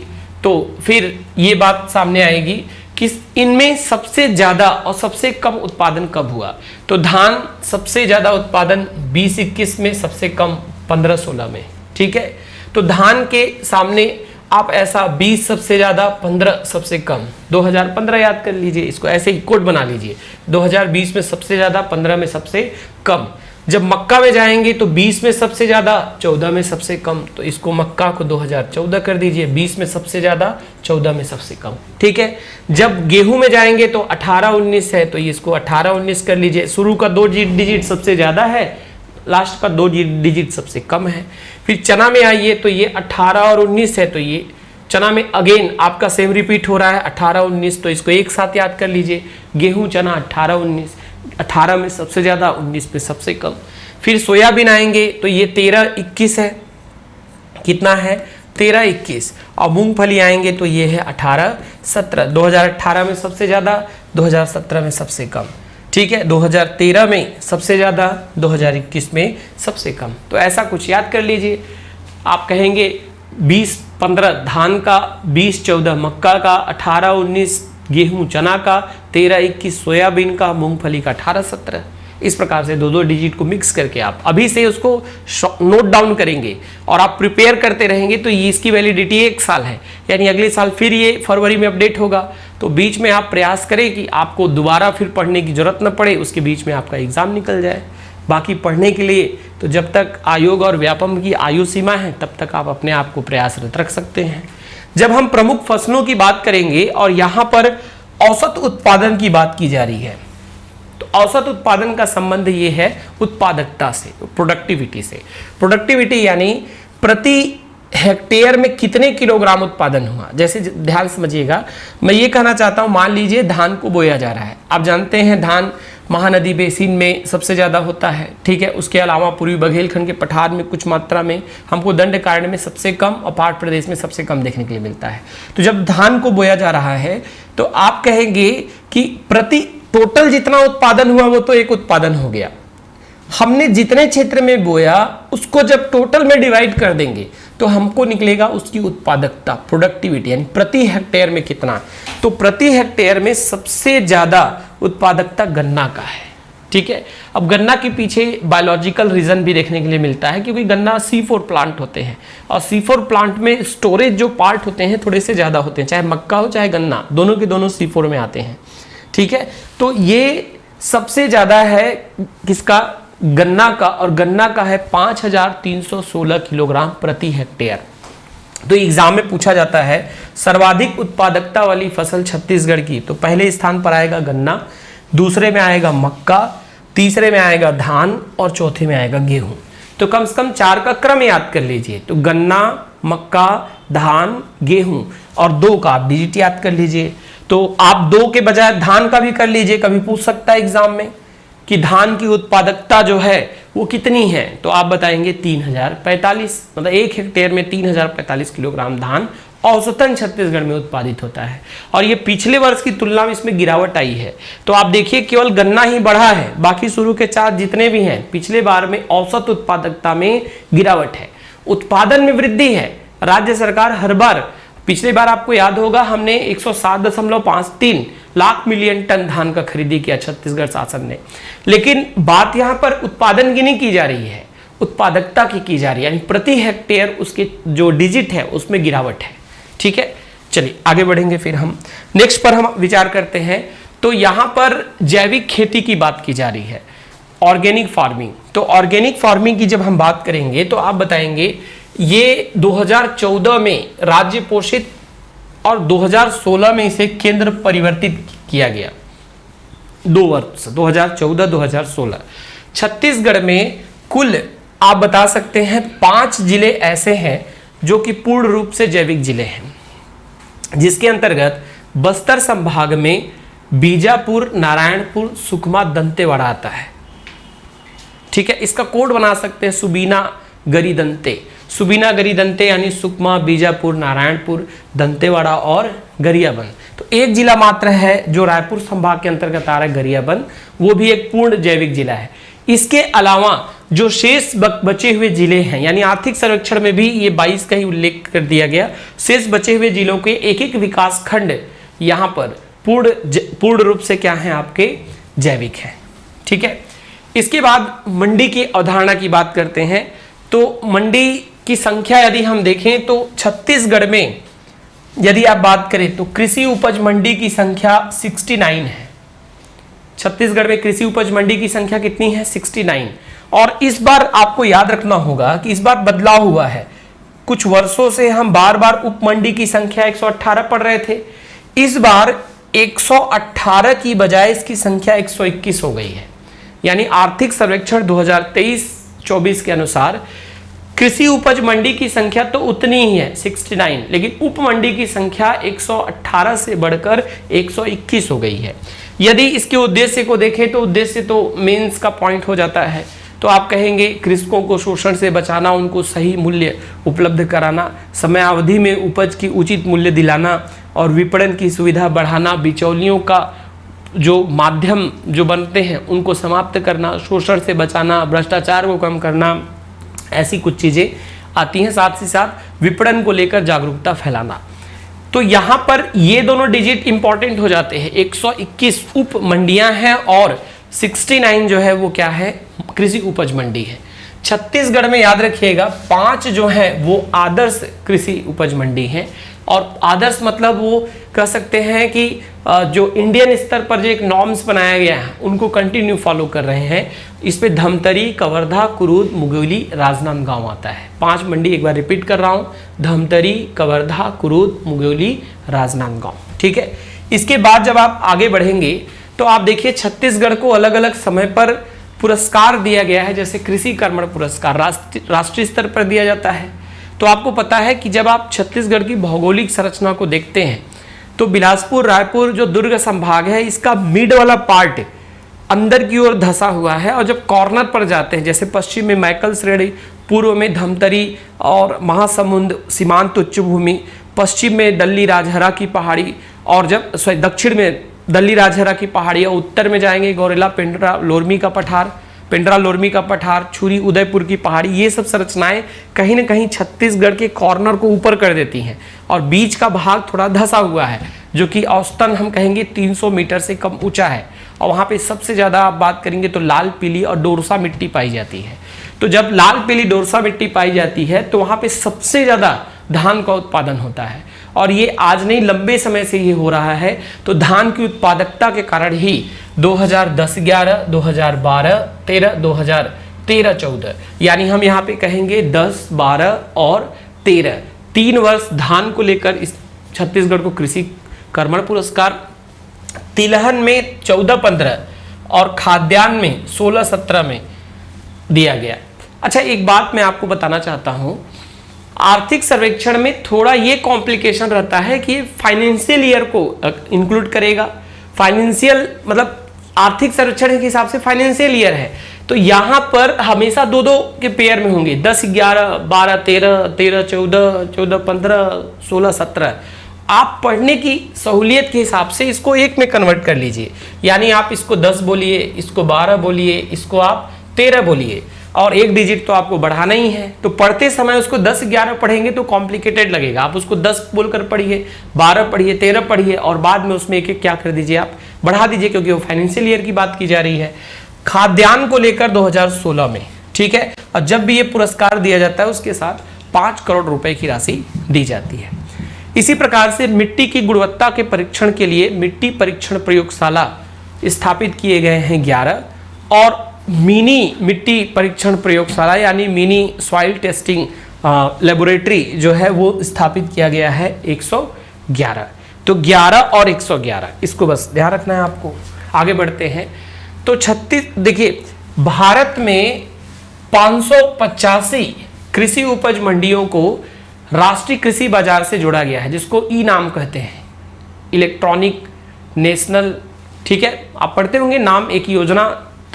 तो फिर ये बात सामने आएगी कि इनमें सबसे ज्यादा और सबसे कम उत्पादन कब हुआ। तो धान सबसे ज्यादा उत्पादन 20-21 में, सबसे कम 15-16 में। ठीक है, तो धान के सामने आप ऐसा 20 सबसे ज्यादा 15 सबसे कम, 2015 याद कर लीजिए, इसको ऐसे ही कोड बना लीजिए, 2020 में सबसे ज्यादा 15 में सबसे कम। जब मक्का में जाएंगे तो 20 में सबसे ज्यादा 14 में सबसे कम, तो इसको मक्का को 2014 कर दीजिए, 20 में सबसे ज्यादा 14 में सबसे कम। ठीक है, जब गेहूं में जाएंगे तो 18-19 है तो इसको 18-19 कर लीजिए, शुरू का 2 डिजिट सबसे ज्यादा है, लास्ट का 2 डिजिट सबसे कम है। फिर चना में आइए तो ये 18 और 19 है, तो ये चना में अगेन आपका सेम रिपीट हो रहा है 18-19, तो इसको एक साथ याद कर लीजिए, गेहूं चना 18-19, 18 में सबसे ज्यादा 19 में सबसे कम। फिर सोयाबीन आएंगे तो ये 13-21 है, कितना है 13-21, और मूंगफली आएंगे तो ये है 18-17, 2018 में सबसे ज्यादा 2017 में सबसे कम। ठीक है, 2013 में सबसे ज्यादा 2021 में सबसे कम। तो ऐसा कुछ याद कर लीजिए। आप कहेंगे 20-15 धान का, 20-14 मक्का का, 18-19 गेहूं चना का, 13-21 सोयाबीन का, मूंगफली का 18-17। इस प्रकार से 2 डिजिट को मिक्स करके आप अभी से उसको नोट डाउन करेंगे और आप प्रिपेयर करते रहेंगे तो ये इसकी वैलिडिटी 1 साल है, यानी अगले साल फिर ये फरवरी में अपडेट होगा। तो बीच में आप प्रयास करें कि आपको दोबारा फिर पढ़ने की जरूरत न पड़े, उसके बीच में आपका एग्जाम निकल जाए। बाकी पढ़ने के लिए तो जब तक आयोग और व्यापम की आयु सीमा है तब तक आप अपने आप को प्रयासरत रख सकते हैं। जब हम प्रमुख फसलों की बात करेंगे और यहाँ पर औसत उत्पादन की बात की जा रही है, तो औसत उत्पादन का संबंध ये है उत्पादकता से, प्रोडक्टिविटी से। प्रोडक्टिविटी यानी प्रति हेक्टेयर में कितने किलोग्राम उत्पादन हुआ। जैसे ध्यान समझिएगा, मैं ये कहना चाहता हूं, मान लीजिए धान को बोया जा रहा है। आप जानते हैं धान महानदी बेसिन में सबसे ज्यादा होता है, ठीक है, उसके अलावा पूर्वी बघेलखंड के पठार में कुछ मात्रा में, हमको दंडकारण्य में सबसे कम और पहाड़ प्रदेश में सबसे कम देखने के लिए मिलता है। तो जब धान को बोया जा रहा है तो आप कहेंगे कि प्रति टोटल जितना उत्पादन हुआ वो तो एक उत्पादन हो गया, हमने जितने क्षेत्र में बोया उसको जब टोटल में डिवाइड कर देंगे तो हमको निकलेगा उसकी उत्पादकता, प्रोडक्टिविटी, यानी प्रति हेक्टेयर में कितना। तो प्रति हेक्टेयर में सबसे ज्यादा उत्पादकता गन्ना का है। ठीक है, अब गन्ना के पीछे बायोलॉजिकल रीजन भी देखने के लिए मिलता है, क्योंकि गन्ना C4 प्लांट होते हैं और C4 प्लांट में स्टोरेज जो पार्ट होते हैं थोड़े से ज्यादा होते हैं, चाहे मक्का हो चाहे गन्ना, दोनों के दोनों C4 में आते हैं। ठीक है, तो ये सबसे ज्यादा है किसका, गन्ना का, और गन्ना का है 5316 किलोग्राम प्रति हेक्टेयर। तो एग्जाम में पूछा जाता है सर्वाधिक उत्पादकता वाली फसल छत्तीसगढ़ की, तो पहले स्थान पर आएगा गन्ना, दूसरे में आएगा मक्का, तीसरे में आएगा धान और चौथे में आएगा गेहूं। तो कम से कम 4 का क्रम याद कर लीजिए। तो गन्ना, मक्का, धान, गेहूं और 2 का आप डिजिट याद कर लीजिए। तो आप 2 के बजाय धान का भी कर लीजिए, कभी पूछ सकता है एग्जाम में कि धान की उत्पादकता जो है वो कितनी है, तो आप बताएंगे 3045, मतलब 1 हेक्टेयर में 3045 किलोग्राम धान औसतन छत्तीसगढ़ में उत्पादित होता है। और ये पिछले वर्ष की तुलना में इसमें गिरावट आई है। तो आप देखिए केवल गन्ना ही बढ़ा है, बाकी शुरू के 4 जितने भी हैं पिछले बार में औसत उत्पादकता में गिरावट है, उत्पादन में वृद्धि है। राज्य सरकार हर बार, पिछले बार आपको याद होगा हमने 107.53 लाख मिलियन टन धान का खरीदी किया छत्तीसगढ़ शासन ने, लेकिन बात यहां पर उत्पादन की नहीं की जा रही है, उत्पादकता की जा रही है, यानी प्रति हेक्टेयर उसके जो डिजिट है उसमें गिरावट है। ठीक है, चलिए आगे बढ़ेंगे। फिर हम नेक्स्ट पर हम विचार करते हैं। तो यहां पर जैविक खेती की बात की जा रही है, ऑर्गेनिक फार्मिंग। तो ऑर्गेनिक फार्मिंग की जब हम बात करेंगे तो आप बताएंगे ये 2014 में राज्य पोषित और 2016 में इसे केंद्र परिवर्तित किया गया, 2 वर्ष 2014-2016। छत्तीसगढ़ में कुल आप बता सकते हैं 5 जिले ऐसे हैं जो कि पूर्ण रूप से जैविक जिले हैं, जिसके अंतर्गत बस्तर संभाग में बीजापुर, नारायणपुर, सुकमा, दंतेवाड़ा आता है। ठीक है, इसका कोड बना सकते हैं सुबीना गरिदंते, सुबीना गरिदंते यानी सुकमा, बीजापुर, नारायणपुर, दंतेवाड़ा और गरियाबंद। तो एक जिला मात्र है जो रायपुर संभाग के अंतर्गत आ रहा है, गरियाबंद, वो भी एक पूर्ण जैविक जिला है। इसके अलावा जो शेष बचे हुए जिले हैं, यानी आर्थिक सर्वेक्षण में भी ये 22 का ही उल्लेख कर दिया गया, शेष बचे हुए जिलों के एक एक विकास खंड यहाँ पर पूर्ण रूप से क्या है आपके जैविक है। ठीक है, इसके बाद मंडी की अवधारणा की बात करते हैं। तो मंडी की संख्या यदि हम देखें तो छत्तीसगढ़ में यदि आप बात करें तो कृषि उपज मंडी की संख्या 69 है। छत्तीसगढ़ में कृषि उपज मंडी की संख्या कितनी है, 69। और इस बार आपको याद रखना होगा कि इस बार बदलाव हुआ है। कुछ वर्षों से हम बार बार उप मंडी की संख्या 118 पढ़ रहे थे, इस बार 118 की बजाय इसकी संख्या 121 हो गई है। यानी आर्थिक सर्वेक्षण 2023-24 के अनुसार कृषि उपज मंडी की संख्या तो उतनी ही है 69, लेकिन उप मंडी की संख्या 118 से बढ़कर 121 हो गई है। यदि इसके उद्देश्य को देखें तो उद्देश्य तो मेंस का पॉइंट हो जाता है। तो आप कहेंगे कृषकों को शोषण से बचाना, उनको सही मूल्य उपलब्ध कराना, समय अवधि में उपज की उचित मूल्य दिलाना और विपणन की सुविधा बढ़ाना, बिचौलियों का जो माध्यम जो बनते हैं उनको समाप्त करना, शोषण से बचाना, भ्रष्टाचार को कम करना, ऐसी कुछ चीज़ें आती हैं। साथ ही साथ विपणन को लेकर जागरूकता फैलाना। तो यहाँ पर ये दोनों डिजिट इंपॉर्टेंट हो जाते हैं। 121 उप मंडियां हैं और 69 जो है वो क्या है, कृषि उपज मंडी है। छत्तीसगढ़ में याद रखिएगा 5 जो है वो आदर्श कृषि उपज मंडी है। और आदर्श मतलब वो कह सकते हैं कि जो इंडियन स्तर पर जो एक नॉर्म्स बनाया गया है उनको कंटिन्यू फॉलो कर रहे हैं। इस पे धमतरी, कवर्धा, कुरूद, मुगौली, राजनांदगांव आता है। 5 मंडी एक बार रिपीट कर रहा हूँ, धमतरी, कवर्धा, कुरूद, मुगौली, राजनांदगांव। ठीक है, इसके बाद जब आप आगे बढ़ेंगे तो आप देखिए छत्तीसगढ़ को अलग अलग समय पर पुरस्कार दिया गया है, जैसे कृषि कर्मण पुरस्कार राष्ट्रीय स्तर पर दिया जाता है। तो आपको पता है कि जब आप छत्तीसगढ़ की भौगोलिक संरचना को देखते हैं तो बिलासपुर, रायपुर जो दुर्ग संभाग है इसका मिड वाला पार्ट अंदर की ओर धंसा हुआ है, और जब कॉर्नर पर जाते हैं जैसे पश्चिम में मैकल श्रेणी, पूर्व में धमतरी और महासमुंद सीमांत उच्च भूमि, पश्चिम में दल्ली राजहरा की पहाड़ी, और जब दक्षिण में दल्ली राजहरा की पहाड़ी, और उत्तर में जाएंगे गौरेला, पेंड्रा, लोरमी का पठार, पिंडरा लोरमी का पठार, छुरी उदयपुर की पहाड़ी, ये सब संरचनाएं कहीं ना कहीं छत्तीसगढ़ के कॉर्नर को ऊपर कर देती हैं और बीच का भाग थोड़ा धंसा हुआ है, जो कि औसतन हम कहेंगे 300 मीटर से कम ऊंचा है। और वहाँ पे सबसे ज़्यादा आप बात करेंगे तो लाल पीली और डोरसा मिट्टी पाई जाती है। तो जब लाल पीली डोरसा मिट्टी पाई जाती है तो वहाँ पे सबसे ज़्यादा धान का उत्पादन होता है और ये आज नहीं लंबे समय से ये हो रहा है। तो धान की उत्पादकता के कारण ही 2010-11, 2012-13, 2013-14 यानी हम यहाँ पे कहेंगे 10, 12 और 13 3 वर्ष धान को लेकर इस छत्तीसगढ़ को कृषि कर्मण पुरस्कार, तिलहन में 14-15 और खाद्यान्न में 16-17 में दिया गया। अच्छा, एक बात मैं आपको बताना चाहता हूं, आर्थिक सर्वेक्षण में थोड़ा ये कॉम्प्लिकेशन रहता है कि फाइनेंशियल ईयर को इंक्लूड करेगा। फाइनेंशियल मतलब आर्थिक सर्वेक्षण के हिसाब से फाइनेंशियल ईयर है, तो यहां पर हमेशा 2-2 के पेयर में होंगे, 10-11, 12-13, 13-14, 14-15, 16-17। आप पढ़ने की सहूलियत के हिसाब से इसको एक में कन्वर्ट कर लीजिए, यानी आप इसको 10 बोलिए, इसको 12 बोलिए, इसको आप 13 बोलिए और एक डिजिट तो आपको बढ़ाना ही है। तो पढ़ते समय उसको 10-11 पढ़ेंगे तो कॉम्प्लिकेटेड लगेगा, आप उसको 10 बोलकर पढ़िए, 12 पढ़िए, 13 पढ़िए और बाद में उसमें एक एक क्या कर दीजिए, आप बढ़ा दीजिए, क्योंकि वो फाइनेंशियल ईयर की बात की जा रही है। खाद्यान्न को लेकर 2016 में, ठीक है, और जब भी ये पुरस्कार दिया जाता है उसके साथ 5 करोड़ रुपए की राशि दी जाती है। इसी प्रकार से मिट्टी की गुणवत्ता के परीक्षण के लिए मिट्टी परीक्षण प्रयोगशाला स्थापित किए गए हैं 11 और मिनी मिट्टी परीक्षण प्रयोगशाला यानी मिनी सॉइल टेस्टिंग लेबोरेटरी जो है वो स्थापित किया गया है 111। तो 11 और 111 इसको बस ध्यान रखना है आपको। आगे बढ़ते हैं तो देखिए भारत में 585 कृषि उपज मंडियों को राष्ट्रीय कृषि बाजार से जोड़ा गया है, जिसको ई नाम कहते हैं, इलेक्ट्रॉनिक नेशनल, ठीक है, आप पढ़ते होंगे नाम, एक योजना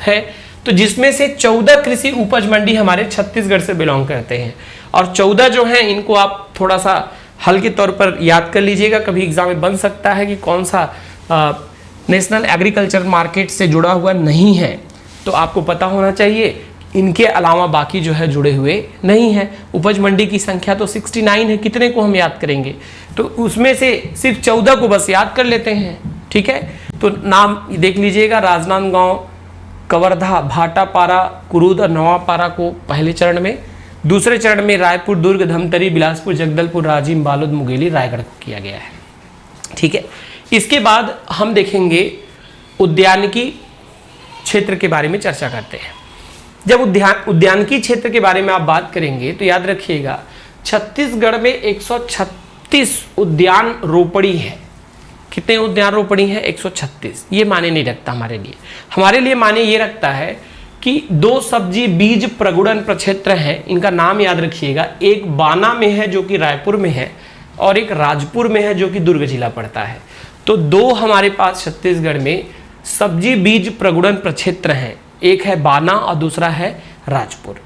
है। तो जिसमें से 14 कृषि उपज मंडी हमारे छत्तीसगढ़ से बिलोंग करते हैं और 14 जो हैं इनको आप थोड़ा सा हल्के तौर पर याद कर लीजिएगा, कभी एग्जाम में बन सकता है कि कौन सा नेशनल एग्रीकल्चर मार्केट से जुड़ा हुआ नहीं है, तो आपको पता होना चाहिए। इनके अलावा बाकी जो है जुड़े हुए नहीं है। उपज मंडी की संख्या तो 69 है, कितने को हम याद करेंगे, तो उसमें से सिर्फ 14 को बस याद कर लेते हैं, ठीक है। तो नाम देख लीजिएगा, राजनांदगांव, कवर्धा, भाटापारा, कुरूद और नवापारा को पहले चरण में, दूसरे चरण में रायपुर, दुर्ग, धमतरी, बिलासपुर, जगदलपुर, राजिम, बालोद, मुंगेली, रायगढ़ को किया गया है, ठीक है। इसके बाद हम देखेंगे उद्यानिकी क्षेत्र के बारे में चर्चा करते हैं। जब उद्यानिकी क्षेत्र के बारे में आप बात करेंगे तो याद रखिएगा छत्तीसगढ़ में 136 उद्यान रोपड़ी है। कितने उद्यान रोपड़ी हैं? 136। ये माने नहीं रखता हमारे लिए माने ये रखता है कि 2 सब्जी बीज प्रगुणन प्रक्षेत्र हैं, इनका नाम याद रखिएगा। एक बाना में है जो कि रायपुर में है और एक राजपुर में है जो कि दुर्ग जिला पड़ता है। तो 2 हमारे पास छत्तीसगढ़ में सब्जी बीज प्रगुणन प्रक्षेत्र हैं, एक है बाना और दूसरा है राजपुर।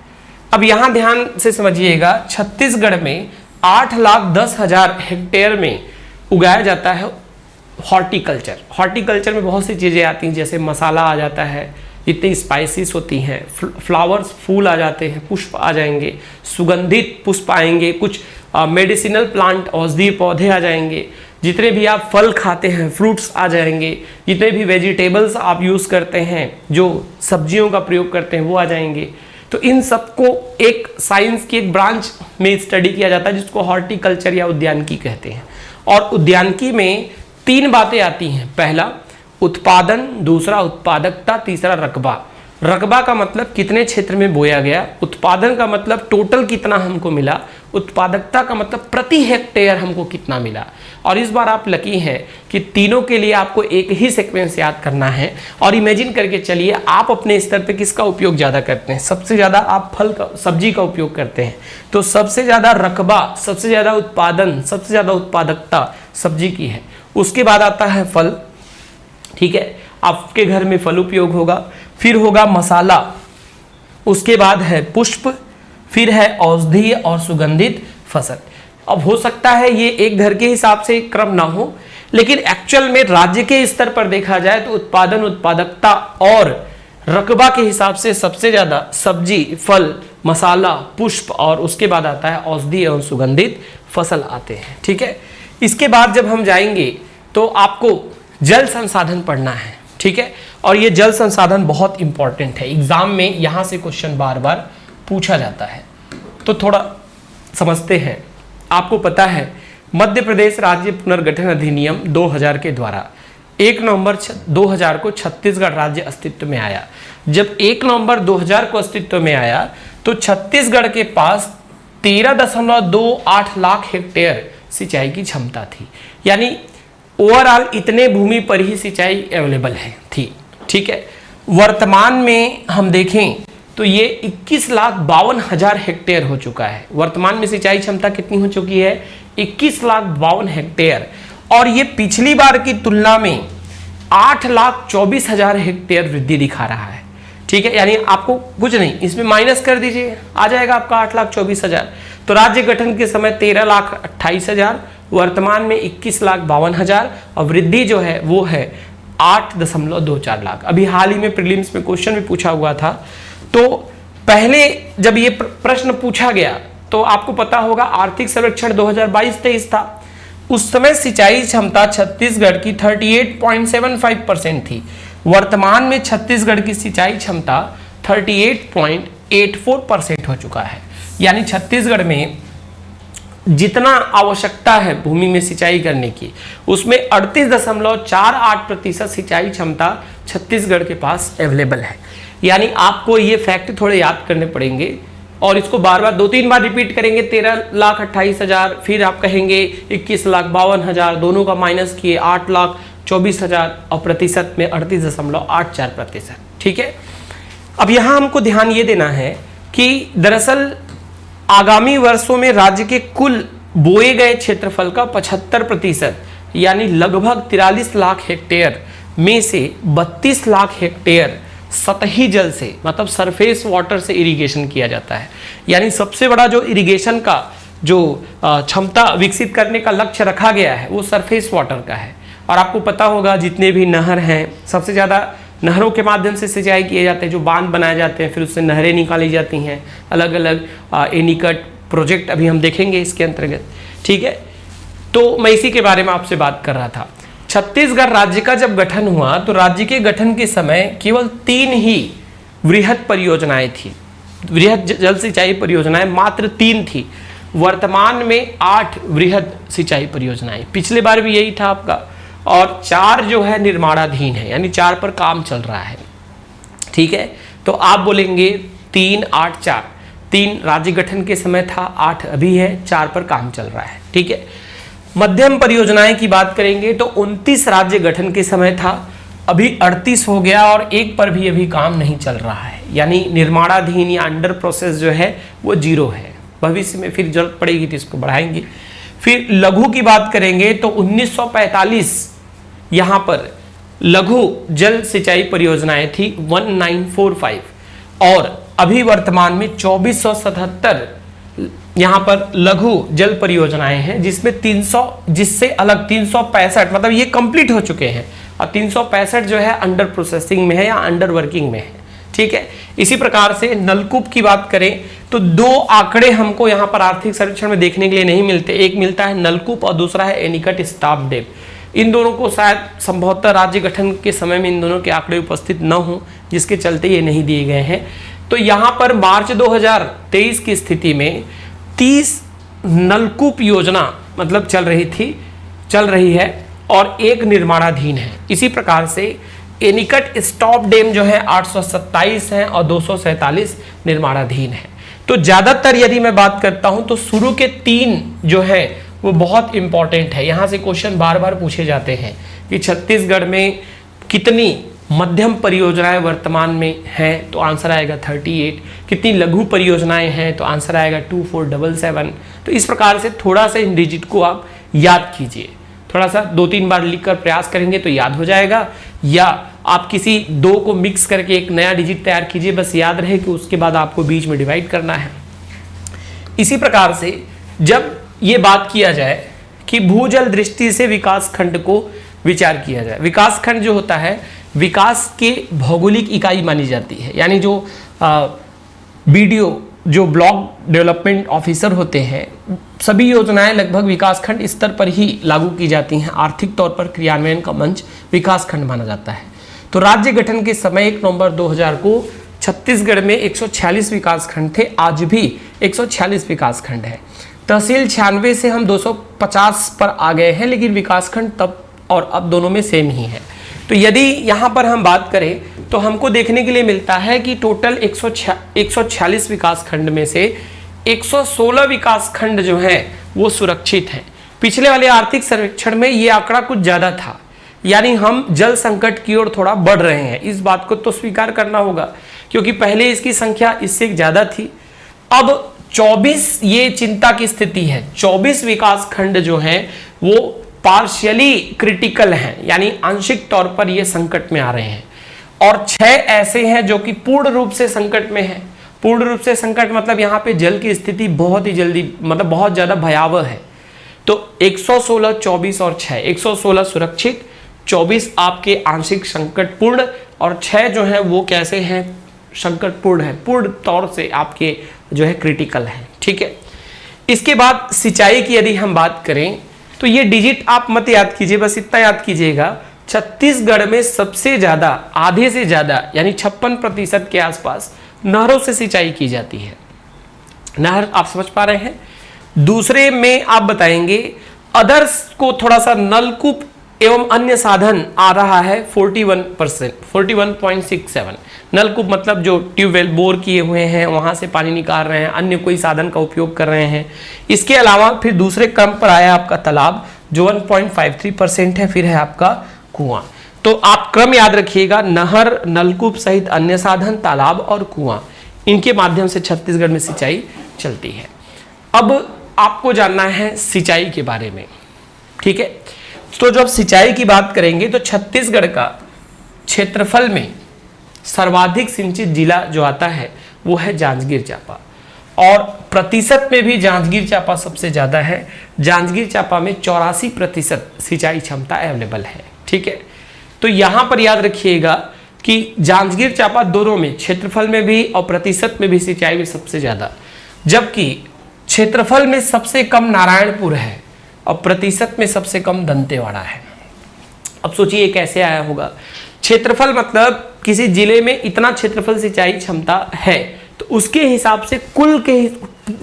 अब यहां ध्यान से समझिएगा, छत्तीसगढ़ में 8,10,000 हेक्टेयर में उगाया जाता है हॉर्टिकल्चर। हॉर्टिकल्चर में बहुत सी चीज़ें आती हैं, जैसे मसाला आ जाता है, जितनी स्पाइसेस होती हैं, फ्लावर्स फूल आ जाते हैं, पुष्प आ जाएंगे, सुगंधित पुष्प आएंगे, कुछ मेडिसिनल प्लांट औषधीय पौधे आ जाएंगे, जितने भी आप फल खाते हैं फ्रूट्स आ जाएंगे, जितने भी वेजिटेबल्स आप यूज़ करते हैं, जो सब्जियों का प्रयोग करते हैं वो आ जाएंगे। तो इन सबको एक साइंस की एक ब्रांच में स्टडी किया जाता है जिसको हॉर्टिकल्चर या उद्यानिकी कहते हैं। और उद्यानिकी में 3 बातें आती हैं, पहला उत्पादन, दूसरा उत्पादकता, तीसरा रकबा। रकबा का मतलब कितने क्षेत्र में बोया गया, उत्पादन का मतलब टोटल कितना हमको मिला, उत्पादकता का मतलब प्रति हेक्टेयर हमको कितना मिला। और इस बार आप लकी हैं कि तीनों के लिए आपको एक ही सीक्वेंस याद करना है। और इमेजिन करके चलिए आप अपने स्तर पे किसका उपयोग ज़्यादा करते हैं, सबसे ज़्यादा आप फल का सब्जी का उपयोग करते हैं, तो सबसे ज़्यादा रकबा, सबसे ज़्यादा उत्पादन, सबसे ज़्यादा उत्पादकता सब्जी की है। उसके बाद आता है फल, ठीक है, आपके घर में फल उपयोग होगा, फिर होगा मसाला, उसके बाद है पुष्प, फिर है औषधीय और सुगंधित फसल। अब हो सकता है ये एक घर के हिसाब से क्रम ना हो, लेकिन एक्चुअल में राज्य के स्तर पर देखा जाए तो उत्पादन, उत्पादकता और रकबा के हिसाब से सबसे ज्यादा सब्जी, फल, मसाला, पुष्प और उसके बाद आता है औषधि एवं सुगंधित फसल आते हैं। ठीक है, इसके बाद जब हम जाएंगे तो आपको जल संसाधन पढ़ना है। ठीक है, और ये जल संसाधन बहुत इंपॉर्टेंट है, एग्जाम में यहां से क्वेश्चन बार बार पूछा जाता है। तो थोड़ा समझते हैं। आपको पता है मध्य प्रदेश राज्य पुनर्गठन अधिनियम 2000 के द्वारा 1 नवंबर 2000 को छत्तीसगढ़ राज्य अस्तित्व में आया। जब 1 नवंबर 2000 को अस्तित्व में आया तो छत्तीसगढ़ के पास 13.28 लाख हेक्टेयर सिंचाई की क्षमता थी, यानी ओवरऑल इतने भूमि पर ही सिंचाई अवेलेबल है थी। ठीक है, वर्तमान में हम देखें तो ये 21,52,000 हेक्टेयर हो चुका है। वर्तमान में सिंचाई क्षमता कितनी हो चुकी है? 21,52,000 हेक्टेयर, और ये पिछली बार की तुलना में 8,24,000 हेक्टेयर वृद्धि दिखा रहा है। ठीक है, यानी आपको कुछ नहीं, इसमें माइनस कर दीजिए, आ जाएगा आपका 8,24,000। तो राज्य गठन के समय 13,28,000, वर्तमान में 21,52,000, और वृद्धि जो है वो है 8.24 लाख। अभी हाल ही में प्रीलिम्स में क्वेश्चन भी पूछा हुआ था, तो पहले जब ये प्रश्न पूछा गया तो आपको पता होगा आर्थिक सर्वेक्षण 2022-23 था। उस समय सिंचाई क्षमता छत्तीसगढ़ की 38.75% थी। वर्तमान में छत्तीसगढ़ की सिंचाई क्षमता 38.84% हो चुका है, यानी छत्तीसगढ़ में जितना आवश्यकता है भूमि में सिंचाई करने की, उसमें 38.48% सिंचाई क्षमता छत्तीसगढ़ के पास अवेलेबल है। यानी आपको ये फैक्ट थोड़े याद करने पड़ेंगे और इसको बार बार 2-3 बार रिपीट करेंगे। 13,28,000, फिर आप कहेंगे 21,52,000, दोनों का माइनस किए 8,24,000, और प्रतिशत में 38.84%। ठीक है, अब यहाँ हमको ध्यान ये देना है कि दरअसल आगामी वर्षों में राज्य के कुल बोए गए क्षेत्रफल का 75% यानी लगभग 43 लाख हेक्टेयर में से 32 लाख हेक्टेयर सतही जल से, मतलब सरफेस वाटर से इरिगेशन किया जाता है। यानी सबसे बड़ा जो इरिगेशन का जो क्षमता विकसित करने का लक्ष्य रखा गया है वो सरफेस वाटर का है। और आपको पता होगा जितने भी नहर हैं, सबसे ज़्यादा नहरों के माध्यम से सिंचाई किए जाते हैं, जो बांध बनाए जाते हैं, फिर उससे नहरें निकाली जाती हैं, अलग अलग एनीकट प्रोजेक्ट अभी हम देखेंगे इसके अंतर्गत। ठीक है, तो मैं इसी के बारे में आपसे बात कर रहा था। छत्तीसगढ़ राज्य का जब गठन हुआ तो राज्य के गठन के समय केवल 3 ही वृहद परियोजनाएं थी, वृहद जल सिंचाई परियोजनाएं मात्र 3 थी। वर्तमान में 8 वृहद सिंचाई परियोजनाएं, पिछले बार भी यही था आपका, और 4 जो है निर्माणाधीन है, यानी 4 पर काम चल रहा है। ठीक है, तो आप बोलेंगे 3, 8, 4, 3 राज्य गठन के समय था, 8 अभी है, 4 पर काम चल रहा है। ठीक है, मध्यम परियोजनाएं की बात करेंगे तो 29 राज्य गठन के समय था, अभी 38 हो गया, और 1 पर भी अभी काम नहीं चल रहा है, यानी निर्माणाधीन या अंडर प्रोसेस जो है वो 0 है। भविष्य में फिर जरूरत पड़ेगी तो इसको बढ़ाएंगे। फिर लघु की बात करेंगे तो 1945 यहाँ पर लघु जल सिंचाई परियोजनाएं थी 1945, और अभी वर्तमान में 2477 यहाँ पर लघु जल परियोजनाएं हैं, जिसमें 300, जिससे अलग 365, मतलब ये कंप्लीट हो चुके हैं, और 365 जो है अंडर प्रोसेसिंग में है या अंडर वर्किंग में है। ठीक है, इसी प्रकार से नलकूप की बात करें तो 2 आंकड़े हमको यहाँ पर आर्थिक सर्वेक्षण में देखने के लिए नहीं मिलते। एक मिलता है नलकूप और दूसरा है एनीकट स्टॉप डैम। इन दोनों को शायद संभवतः राज्य गठन के समय में इन दोनों के आंकड़े उपस्थित न हों, जिसके चलते ये नहीं दिए गए हैं। तो यहाँ पर मार्च 2023 की स्थिति में 30 नलकूप योजना मतलब चल रही है और 1 निर्माणाधीन है। इसी प्रकार से एनीकट स्टॉप डैम जो है 827 है और 247 निर्माणाधीन है। तो ज्यादातर यदि मैं बात करता हूं तो शुरू के 3 जो है वो बहुत इंपॉर्टेंट है। यहां से क्वेश्चन बार बार पूछे जाते हैं कि छत्तीसगढ़ में कितनी मध्यम परियोजनाएं वर्तमान में हैं, तो आंसर आएगा 38। कितनी लघु परियोजनाएं हैं, तो आंसर आएगा 2477। तो इस प्रकार से थोड़ा सा इन डिजिट को आप याद कीजिए, थोड़ा सा 2-3 बार लिखकर प्रयास करेंगे तो याद हो जाएगा, या आप किसी 2 को मिक्स करके एक नया डिजिट तैयार कीजिए, बस याद रहे कि उसके बाद आपको बीच में डिवाइड करना है। इसी प्रकार से जब ये बात किया जाए कि भूजल दृष्टि से विकास खंड को विचार किया जाए, विकास खंड जो होता है विकास के भौगोलिक इकाई मानी जाती है। यानी जो बीडीओ जो ब्लॉक डेवलपमेंट ऑफिसर होते हैं, सभी योजनाएं लगभग विकासखंड स्तर पर ही लागू की जाती हैं। आर्थिक तौर पर क्रियान्वयन का मंच विकासखंड माना जाता है। तो राज्य गठन के समय 1 नवंबर 2000 को छत्तीसगढ़ में 146 विकासखंड थे, आज भी 146 विकासखंड है। तहसील 96 से हम 250 पर आ गए हैं, लेकिन विकासखंड तब और अब दोनों में सेम ही है। तो यदि यहाँ पर हम बात करें तो हमको देखने के लिए मिलता है कि टोटल 146 विकासखंड में से 116 विकासखंड जो हैं वो सुरक्षित हैं। पिछले वाले आर्थिक सर्वेक्षण में ये आंकड़ा कुछ ज़्यादा था, यानी हम जल संकट की ओर थोड़ा बढ़ रहे हैं। इस बात को तो स्वीकार करना होगा, क्योंकि पहले इसकी संख्या इससे ज़्यादा थी। अब 24 ये चिंता की स्थिति है। 24 विकासखंड जो हैं वो पार्शियली क्रिटिकल हैं, यानी आंशिक तौर पर ये संकट में आ रहे हैं, और 6 ऐसे हैं जो कि पूर्ण रूप से संकट में हैं। पूर्ण रूप से संकट मतलब यहाँ पे जल की स्थिति बहुत ही जल्दी, मतलब बहुत ज़्यादा भयावह है। तो 116, 24 और 6, 116 सुरक्षित, 24 आपके आंशिक संकटपूर्ण, और 6 जो है वो कैसे हैं, संकटपूर्ण है, पूर्ण तौर से आपके जो है क्रिटिकल है। ठीक है। इसके बाद सिंचाई की यदि हम बात करें तो ये डिजिट आप मत याद कीजिए, बस इतना याद कीजिएगा, छत्तीसगढ़ में सबसे ज्यादा, आधे से ज्यादा यानी 56% के आसपास नहरों से सिंचाई की जाती है। नहर आप समझ पा रहे हैं। दूसरे में आप बताएंगे अदर्स को थोड़ा सा नलकूप एवं अन्य साधन आ रहा है 41%, 41.67। नलकूप मतलब जो ट्यूबवेल बोर किए हुए हैं वहां से पानी निकाल रहे हैं, अन्य कोई साधन का उपयोग कर रहे हैं। इसके अलावा फिर दूसरे क्रम पर आया आपका तालाब जो 1.53% है, फिर है आपका कुआं। तो आप क्रम याद रखिएगा, नहर, नलकूप सहित अन्य साधन, तालाब और कुआं, इनके माध्यम से छत्तीसगढ़ में सिंचाई चलती है। अब आपको जानना है सिंचाई के बारे में। ठीक है। तो जब सिंचाई की बात करेंगे तो छत्तीसगढ़ का क्षेत्रफल में सर्वाधिक सिंचित जिला जो आता है वो है जांजगीर चांपा, और प्रतिशत में भी जांजगीर चांपा सबसे ज्यादा है। जांजगीर चांपा में 84% सिंचाई क्षमता अवेलेबल है। ठीक है। तो यहां पर याद रखिएगा कि जांजगीर चांपा दोनों में, क्षेत्रफल में भी और प्रतिशत में भी सिंचाई में सबसे ज्यादा, जबकि क्षेत्रफल में सबसे कम नारायणपुर है और प्रतिशत में सबसे कम दंतेवाड़ा है। अब सोचिए कैसे आया होगा। क्षेत्रफल मतलब किसी जिले में इतना क्षेत्रफल सिंचाई क्षमता है, तो उसके हिसाब से कुल के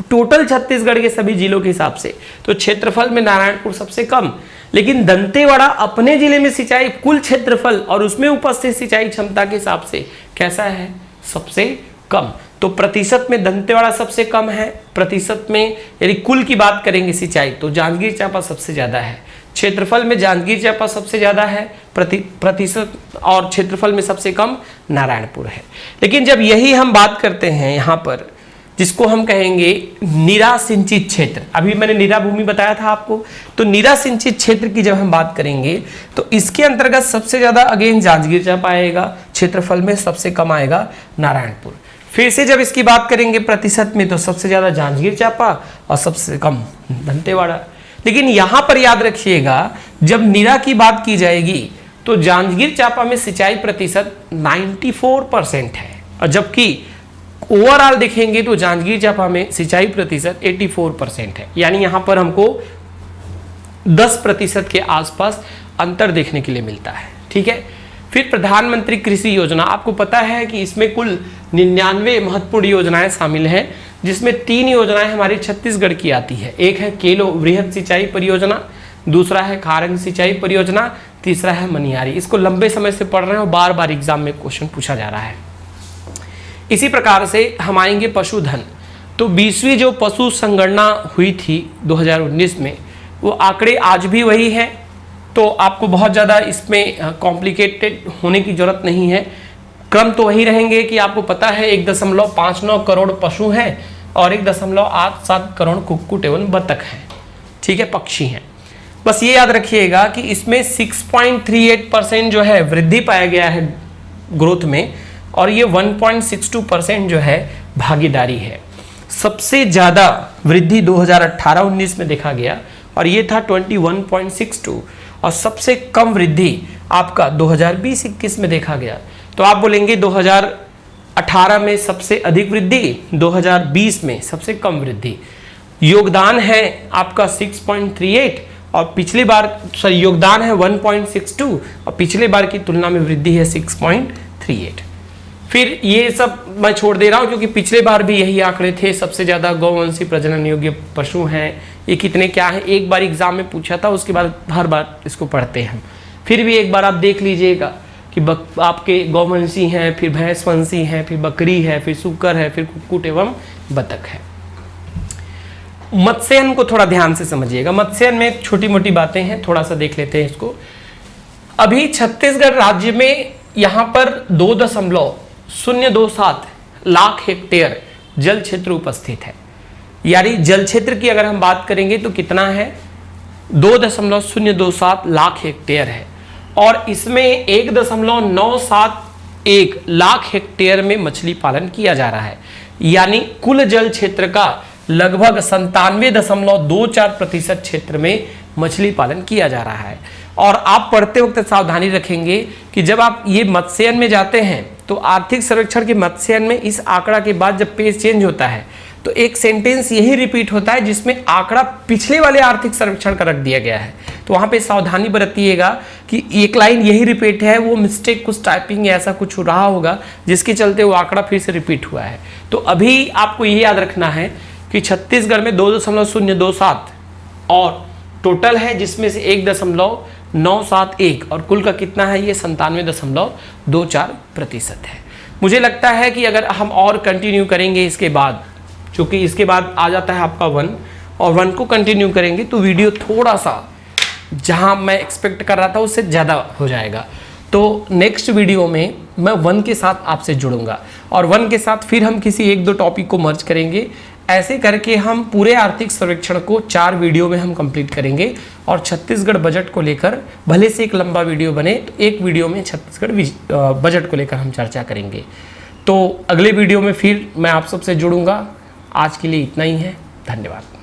टोटल छत्तीसगढ़ के सभी जिलों के हिसाब से तो क्षेत्रफल में नारायणपुर सबसे कम, लेकिन दंतेवाड़ा अपने जिले में सिंचाई कुल क्षेत्रफल और उसमें उपस्थित सिंचाई क्षमता के हिसाब से कैसा है, सबसे कम। तो प्रतिशत में दंतेवाड़ा सबसे कम है, प्रतिशत में यदि कुल की बात करेंगे सिंचाई तो जांजगीर चांपा सबसे ज्यादा है। क्षेत्रफल में जांजगीर चांपा सबसे ज्यादा है, प्रतिशत और क्षेत्रफल में सबसे कम नारायणपुर है। लेकिन जब यही हम बात करते हैं यहाँ पर, जिसको हम कहेंगे निरा सिंचित क्षेत्र, अभी मैंने निरा भूमि बताया था आपको, तो निरा सिंचित क्षेत्र की जब हम बात करेंगे तो इसके अंतर्गत सबसे ज्यादा अगेन जांजगीर चांपा आएगा, क्षेत्रफल में सबसे कम आएगा नारायणपुर। फिर से जब इसकी बात करेंगे प्रतिशत में तो सबसे ज्यादा जांजगीर चांपा और सबसे कम दंतेवाड़ा। लेकिन यहां पर याद रखिएगा जब निरा की बात की जाएगी तो जांजगीर चांपा में सिंचाई प्रतिशत 94% है, और जबकि ओवरऑल देखेंगे तो जांजगीर चांपा में सिंचाई प्रतिशत 84% है। यानी यहां पर हमको 10% के आसपास अंतर देखने के लिए मिलता है। ठीक है। फिर प्रधानमंत्री कृषि योजना, आपको पता है कि इसमें कुल 99 महत्वपूर्ण योजनाएं शामिल हैं, जिसमें 3 योजनाएं हमारी छत्तीसगढ़ की आती है। एक है केलो वृहद सिंचाई परियोजना, दूसरा है खारंग सिंचाई परियोजना, तीसरा है मनिहारी। इसको लंबे समय से पढ़ रहे हैं और बार बार एग्जाम में क्वेश्चन पूछा जा रहा है। इसी प्रकार से हम आएंगे पशुधन। तो 20वीं जो पशु संगणना हुई थी 2019 में, वो आंकड़े आज भी वही हैं, तो आपको बहुत ज़्यादा इसमें कॉम्प्लिकेटेड होने की जरूरत नहीं है। क्रम तो वही रहेंगे कि आपको पता है 1.59 करोड़ पशु हैं और 1.87 करोड़ कुक्कुट एवं बतख हैं। ठीक है, पक्षी हैं। बस ये याद रखिएगा कि इसमें 6.38% जो है वृद्धि पाया गया है ग्रोथ में, और ये 1.62% जो है भागीदारी है। सबसे ज़्यादा वृद्धि 2018-19 में देखा गया और ये था 21.62, और सबसे कम वृद्धि आपका 2020-21 में देखा गया, तो आप बोलेंगे 2018 में सबसे अधिक वृद्धि, 2020 में सबसे कम वृद्धि। योगदान है आपका 6.38 और पिछली बार योगदान है 1.62 और पिछले बार की तुलना में वृद्धि है 6.38। फिर ये सब मैं छोड़ दे रहा हूँ क्योंकि पिछले बार भी यही आंकड़े थे। सबसे ज़्यादा गौवंशी प्रजनन योग्य पशु हैं, ये कितने क्या है, एक बार एग्जाम में पूछा था, उसके बाद हर बार इसको पढ़ते हैं। फिर भी एक बार आप देख लीजिएगा कि आपके गौवंशी हैं, फिर भैंसवंशी हैं, फिर बकरी है, फिर सूकर है, फिर कुक्कुट एवं बतख है। मत्स्यन को थोड़ा ध्यान से समझिएगा। मत्स्यन में छोटी मोटी बातें हैं, थोड़ा सा देख लेते हैं इसको। अभी छत्तीसगढ़ राज्य में यहाँ पर 2.027 लाख हेक्टेयर जल क्षेत्र उपस्थित है। यानी जल क्षेत्र की अगर हम बात करेंगे तो कितना है, 2.027 लाख हेक्टेयर है और इसमें 1.971 लाख हेक्टेयर में मछली पालन किया जा रहा है। यानी कुल जल क्षेत्र का लगभग 97.24% क्षेत्र में मछली पालन किया जा रहा है। और आप पढ़ते वक्त सावधानी रखेंगे कि जब आप ये मत्स्यन में जाते हैं तो आर्थिक सर्वेक्षण के मत्स्यन में इस आंकड़ा के बाद जब पेज चेंज होता है तो एक सेंटेंस यही रिपीट होता है जिसमें आंकड़ा पिछले वाले आर्थिक सर्वेक्षण का रख दिया गया है। तो वहां पे सावधानी बरतिएगा कि एक लाइन यही रिपीट है, वो मिस्टेक कुछ टाइपिंग या ऐसा कुछ रहा होगा जिसके चलते वो आंकड़ा फिर से रिपीट हुआ है। तो अभी आपको ये याद रखना है कि छत्तीसगढ़ में 2.027 और टोटल है जिसमें से 1.971 और कुल का कितना है, ये 97.24% है। मुझे लगता है कि अगर हम और कंटिन्यू करेंगे इसके बाद, चूंकि इसके बाद आ जाता है आपका 1 और 1 को कंटिन्यू करेंगे तो वीडियो थोड़ा सा जहां मैं एक्सपेक्ट कर रहा था उससे ज़्यादा हो जाएगा। तो नेक्स्ट वीडियो में मैं 1 के साथ आपसे जुड़ूंगा और 1 के साथ फिर हम किसी 1-2 टॉपिक को मर्ज करेंगे। ऐसे करके हम पूरे आर्थिक सर्वेक्षण को 4 वीडियो में हम कंप्लीट करेंगे और छत्तीसगढ़ बजट को लेकर भले से एक लंबा वीडियो बने तो एक वीडियो में छत्तीसगढ़ बजट को लेकर हम चर्चा करेंगे। तो अगले वीडियो में फिर मैं आप सबसे जुड़ूंगा। आज के लिए इतना ही है, धन्यवाद।